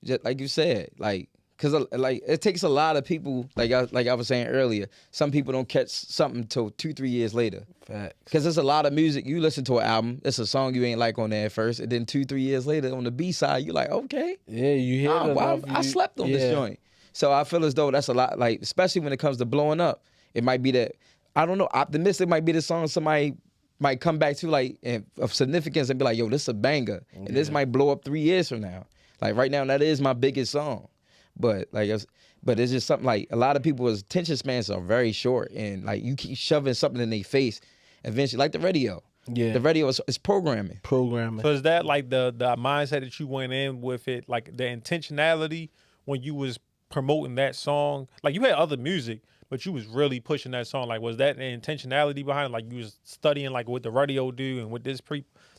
Just like you said, like. Cause like it takes a lot of people, like I was saying earlier. Some people don't catch something till 2-3 years later. Facts. Cause there's a lot of music. You listen to an album, it's a song you ain't like on there at first, and then 2-3 years later on the B side, you're like, okay, yeah, you hear it enough, I slept on this joint. So I feel as though that's a lot. Like especially when it comes to blowing up, it might be that I don't know. Optimistic might be the song somebody might come back to like of significance and be like, yo, this is a banger, and this might blow up 3 years from now. Like right now, that is my biggest song. But it's just something like a lot of people's attention spans are very short, and like you keep shoving something in their face, eventually, like the radio. Yeah, the radio is programming. So is that like the mindset that you went in with it, like the intentionality when you was promoting that song? Like you had other music, but you was really pushing that song. Like was that the intentionality behind it? Like you was studying like what the radio do and what this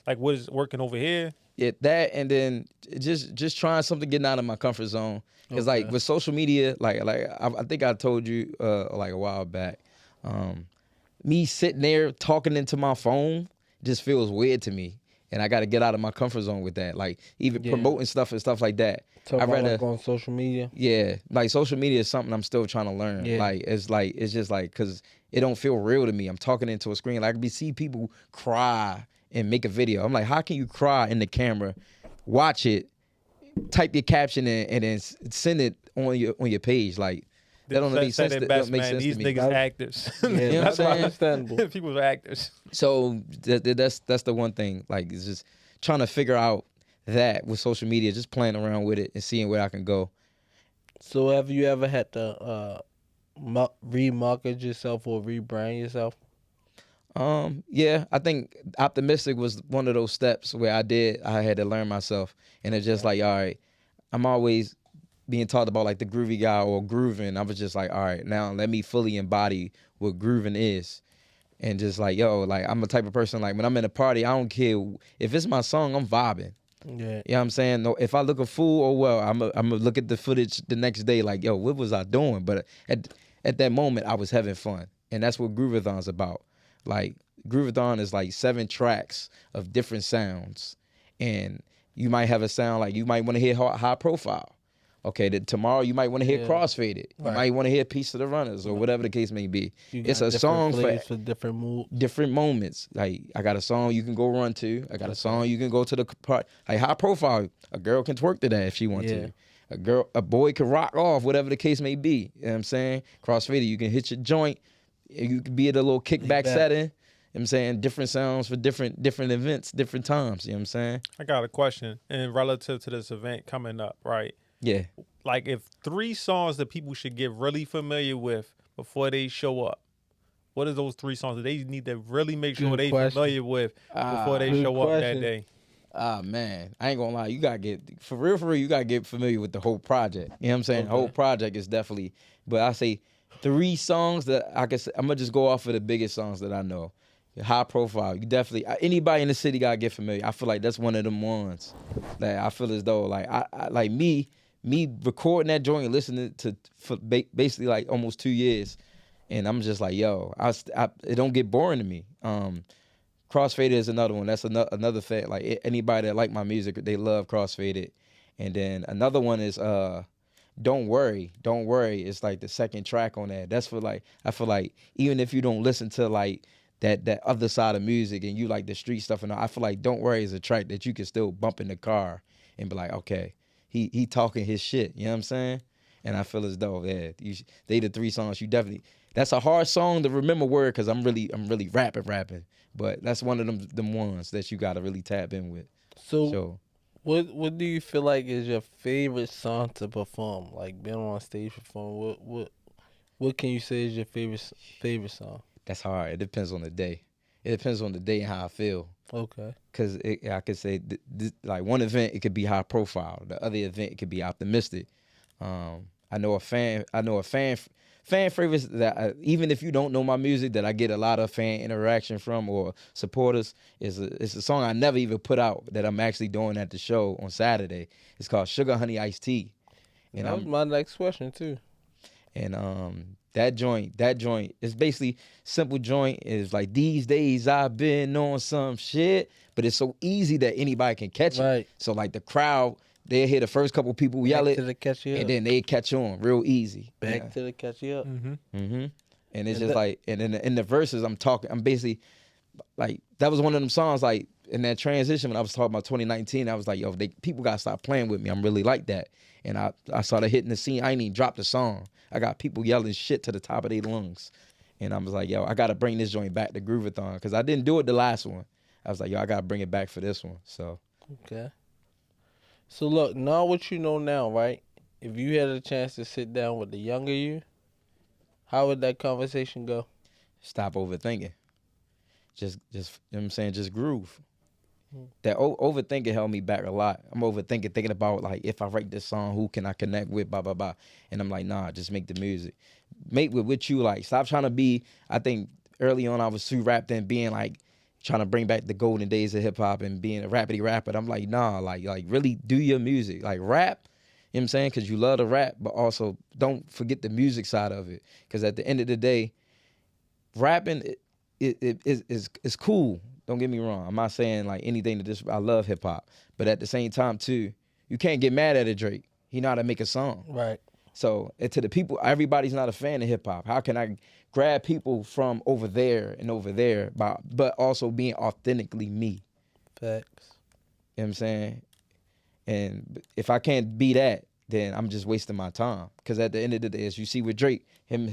like what is working over here? Yeah, that and then just trying something, getting out of my comfort zone. Cause like with social media, like I think I told you like a while back, me sitting there talking into my phone just feels weird to me, and I got to get out of my comfort zone with that. Like even promoting stuff and stuff like that. I'd rather like on social media. Yeah, like social media is something I'm still trying to learn. Yeah. Like it's just like because it don't feel real to me. I'm talking into a screen. Like I see people cry and make a video. I'm like, how can you cry in the camera, watch it, type your caption in, and then send it on your page? Like that don't make sense. That don't make sense These to me. niggas actors. You know what I'm saying? People are actors. So that's the one thing. Like it's just trying to figure out that with social media, just playing around with it and seeing where I can go. So have you ever had to remarket yourself or rebrand yourself? Yeah, I think optimistic was one of those steps where I had to learn myself, and it's just like, all right, I'm always being taught about like the groovy guy or grooving. I was just like, all right, now let me fully embody what grooving is, and just like, yo, like I'm the type of person like when I'm in a party, I don't care if it's my song, I'm vibing. Yeah, you know what I'm saying? No, if I look a fool, oh well, I'm gonna look at the footage the next day, like, yo, what was I doing? But at that moment, I was having fun, and that's what Groovathon's about. Like Groovathon is like 7 tracks of different sounds, and you might have a sound like you might want to hear high profile. Okay, then tomorrow you might want to hear crossfaded. You might want to hear Peace to the Runners or whatever the case may be. It's a song for different moods, different moments. Like I got a song you can go run to. I got a song you can go to the part. Like high profile, a girl can twerk to that if she wants to. A boy can rock off, whatever the case may be. You know what I'm saying? Crossfaded, you can hit your joint. You can be at a little kickback setting. You know what I'm saying? Different sounds for different events, different times. You know what I'm saying? I got a question. And relative to this event coming up, right? Yeah. Like if 3 songs that people should get really familiar with before they show up, what are those 3 songs that they need to really make sure they familiar with before they show up that day? Man, I ain't gonna lie. You gotta get, for real, you gotta get familiar with the whole project. You know what I'm saying? The whole project is definitely, but I say 3 songs that I can say, I'm gonna just go off of the biggest songs that I know. High profile. You definitely, anybody in the city gotta get familiar. I feel like that's one of them ones that I feel as though like I like me recording that joint and listening to for basically like almost 2 years, and I'm just like, yo, it don't get boring to me. Crossfaded is another one. That's another fact. Like anybody that like my music, they love Crossfaded. And then another one is Don't Worry. Don't Worry is like the second track on that. That's for like, I feel like even if you don't listen to like that other side of music and you like the street stuff and all, I feel like Don't Worry is a track that you can still bump in the car and be like, okay, he talking his shit. You know what I'm saying? And I feel as though, they the 3 songs you definitely, that's a hard song to remember word because I'm really rapping. But that's one of them ones that you gotta really tap in with. So what do you feel like is your favorite song to perform? Like being on stage perform, what can you say is your favorite song? That's hard. It depends on the day. It depends on the day and how I feel. Okay. Because I could say, like one event, it could be high profile. The other event, it could be optimistic. I know a fan favorites that even if you don't know my music, that I get a lot of fan interaction from or supporters. It's a song I never even put out that I'm actually doing at the show on Saturday. It's called Sugar Honey Iced Tea. And that was my next question too. And that joint is basically simple joint. Is like, these days I've been on some shit, but it's so easy that anybody can catch Right. it. So like the crowd, they hear the first couple people yell it, To the catch you up. and then they catch on real easy. Back to the catch you up. And it's just like, and in the verses, I'm basically like, that was one of them songs, like in that transition when I was talking about 2019, I was like, yo, people gotta stop playing with me. I'm really like that. And I started hitting the scene. I ain't even dropped the song. I got people yelling shit to the top of their lungs. And I was like, yo, I gotta bring this joint back to Groovathon, because I didn't do it the last one. I was like, yo, I gotta bring it back for this one. So Okay. So look, now what you know now, right? If you had a chance to sit down with the younger you, how would that conversation go? stop overthinking. Just you know what I'm saying, just groove. That overthinking held me back a lot. I'm thinking about, like, if I write this song, who can I connect with, blah, blah, blah. And I'm like, nah, just make the music. Make with what you like. Stop trying to be, I think early on I was too wrapped in being like, trying to bring back the golden days of hip hop and being a rapidy rapper. I'm like, nah, like really do your music. Like rap, you know what I'm saying? Because you love to rap, but also don't forget the music side of it. Because at the end of the day, rapping is cool. Don't get me wrong. I'm not saying like anything to this. I love hip hop, but at the same time too, you can't get mad at a Drake. He know how to make a song. Right. So and to the people, everybody's not a fan of hip hop. How can I grab people from over there and over there, but also being authentically me? Facts. You know what I'm saying? And if I can't be that, then I'm just wasting my time. Because at the end of the day, as you see with Drake, him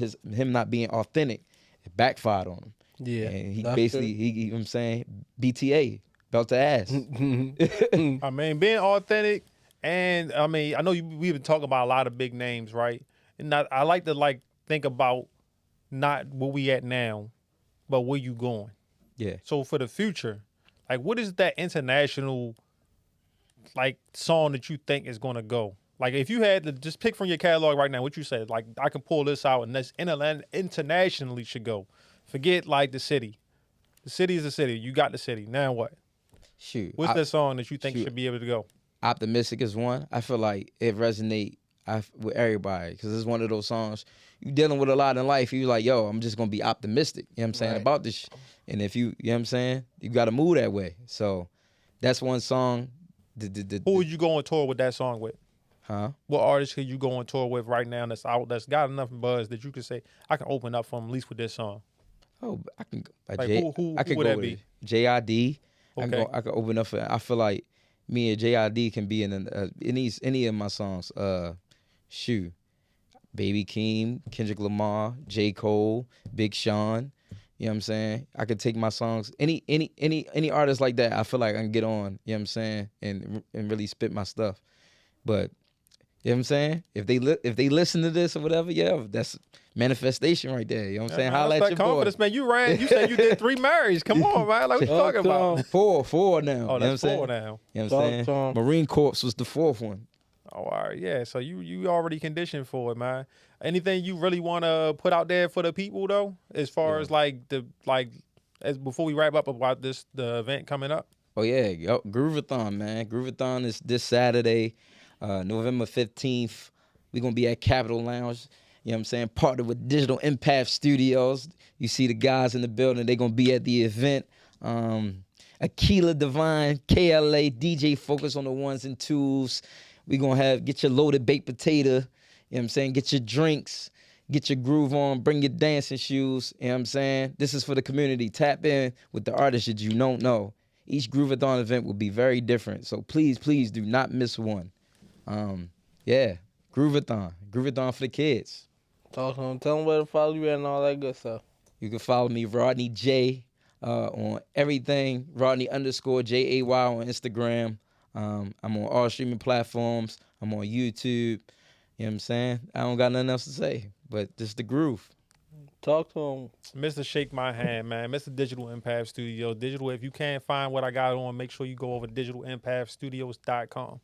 not being authentic, it backfired on him. Yeah. And he basically, you know what I'm saying, BTA, belt to ass. I mean, being authentic, and I mean, I know we've been talking about a lot of big names, right? And I like to think about not where we at now, but where you going. Yeah. So for the future, like, what is that international song that you think is gonna go? Like, if you had to just pick from your catalog right now, what you said, like, I can pull this out and this internationally should go. Forget the city. The city is the city. You got the city. Now what? Shoot. What's that song that you think should be able to go? Optimistic is one. I feel like it resonate with everybody because it's one of those songs you dealing with a lot in life. You like, yo, I'm just going to be optimistic, you know what I'm saying, about this. And if you know what I'm saying, you got to move that way. So that's one song. Who would you go on tour with that song with? Huh? What artist could you go on tour with right now that's out, that's got enough buzz that you could say, I can open up for him at least with this song? Oh, I can. Who I could would go that with be? JID. Okay. I could open up for. I feel like me and JID can be in any of my songs. Shoot, Baby Keem, Kendrick Lamar, J. Cole, Big Sean. You know what I'm saying? I could take my songs. Any artist like that, I feel like I can get on. You know what I'm saying? And really spit my stuff. But you know what I'm saying? If they listen to this or whatever, yeah, that's manifestation right there. You know what I'm saying? Holla at your confidence, boy. man. You said you did 3 marriages. Come on, man. Like, what you talking about? Four now. Oh, that's you know 4 what I'm saying? now. You know what I'm saying? Marine Corps was the 4th one. Oh, all right, yeah. So you already conditioned for it, man. Anything you really want to put out there for the people though, as far as as before we wrap up about the event coming up? Oh yeah, yo, Groovathon, man. Groovathon is this Saturday, November 15th. We're gonna be at Capitol Lounge. You know what I'm saying? Partnered with Digital Empath Studios. You see the guys in the building. They're gonna be at the event. Aquila Divine, KLA, DJ Focus on the ones and twos. We're gonna get your loaded baked potato. You know what I'm saying? Get your drinks. Get your groove on. Bring your dancing shoes. You know what I'm saying? This is for the community. Tap in with the artists that you don't know. Each Groovathon event will be very different. So please, please do not miss one. Yeah, Groovathon. Groovathon for the kids. Talk to them. Tell them where to follow you and all that good stuff. You can follow me, Rodney J, on everything. Rodney_JAY on Instagram. I'm on all streaming platforms. I'm on YouTube. You know what I'm saying? I don't got nothing else to say, but just the groove. Talk to him. Mr. Shake My Hand, man. Mr. Digital Empath Studio. Digital, if you can't find what I got on, make sure you go over to digitalempathstudios.com.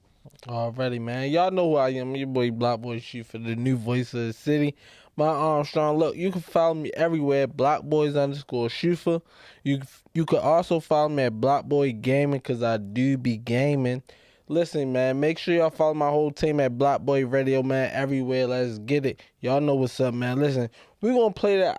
Already, man. Y'all know who I am. Your boy Block Boy Shoot for the new voice of the city. My Armstrong. Look, you can follow me everywhere. Blockboys_Shufa. You could also follow me at Blockboy Gaming because I do be gaming. Listen, man, make sure y'all follow my whole team at Blockboy Radio, man, everywhere. Let's get it. Y'all know what's up, man. Listen, we're going to play that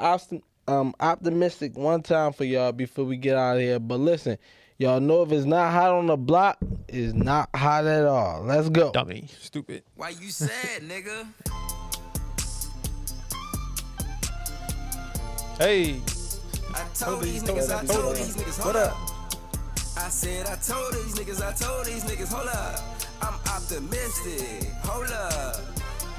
optimistic one time for y'all before we get out of here. But listen, y'all know if it's not hot on the block, it's not hot at all. Let's go. Dummy. Stupid. Why you sad, nigga? Hey. I told these niggas, hold up. I said I told these niggas, hold up. I'm optimistic, hold up.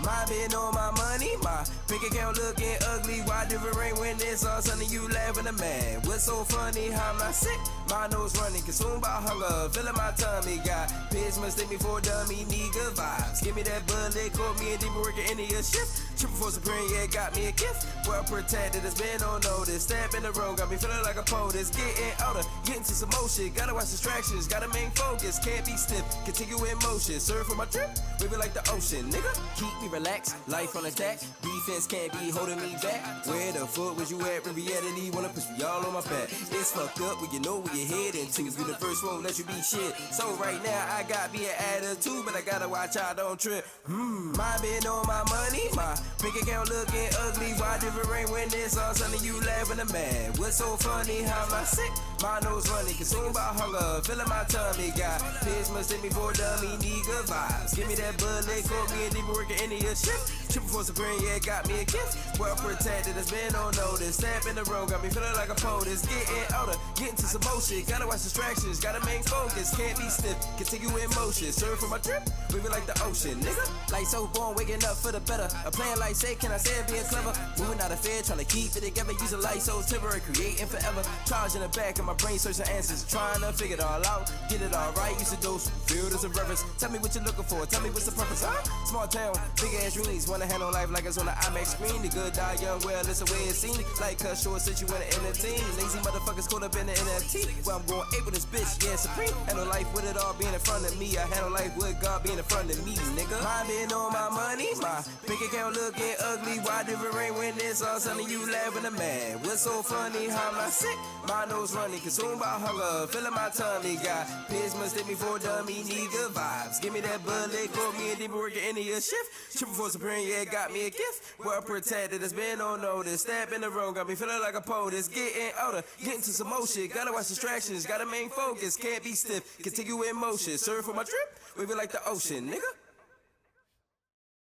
My been on my money, my bank account looking ugly. Why different rain when it's all sunny? You laughing at man. What's so funny? How I'm not sick? My nose running, consumed by hunger, filling my tummy. Got pigs mistake me for a dummy, need good vibes. Give me that bullet, caught me and deep working into your shift. Triple for Supreme, yeah, got me a gift. Well protected, it's been on notice. Step in the room, got me feeling like a POTUS. Getting older, getting to some motion. Gotta watch distractions, gotta main focus. Can't be stiff, continue in motion. Serve for my trip, wave it like the ocean, nigga. Keep me relaxed, life on attack. Defense can't be holding me back. Where the fuck was you at when reality wanna push me all on my back? It's fucked up when you know where you're heading to. You the first won't let you be shit. So right now I got me an attitude, but I gotta watch I don't trip. My been on my money, my bank account looking ugly. Why different rain when it's all sunny? You laughing at man. What's so funny? How am I sick? My nose running, consumed by hunger, filling my tummy. Got pigs mistake me for a dummy, need good vibes. Give me that bullet, caught me and deep working into your shit. Triple for Supreme, yeah, got me a gift. Well protected, it's been on notice. Step in the room, got me feeling like a POTUS. Getting older, getting to some motion. Gotta watch distractions, gotta main focus. Can't be stiff, continue in motion. Serve for my trip, move it like the ocean, nigga. Like so born, waking up for the better. A plan like say, can I say it being clever? Moving out of fear, trying to keep it together. Use a light so temporary, creating forever. Charge in the back of my brain, searching answers. Trying to figure it all out, get it all right. Use a dose, feel this a reference. Tell me what you're looking for, tell me what's the purpose, huh? Small town, big ass dreams. Wanna handle life like it's on the IMAX screen. The good die young, well, it's the way it seems. Like cut short since you wanna entertain. Lazy motherfuckers caught up in the NFT. Well, I'm going ape with this bitch, yeah, supreme. Handle life with it all being in front of me. I handle life with God being in front of me, nigga. I been on my money, my bank account looking ugly. Why different rain when it's all sunny? You laughing at man. What's so funny? How am I sick? My nose running, consumed by hunger, filling my tummy. Got pigs mistake me for a dummy, need good vibes. Give me that bullet, caught me and deep working into your shift. Triple for Supreme, yeah, got me a gift. Well protected, it's been on notice. Step in the room, got me feeling like a POTUS. Getting older, getting to some motion. Gotta watch distractions, gotta main focus. Can't be stiff, continue in motion. Serve for my trip, wave it like the ocean, nigga.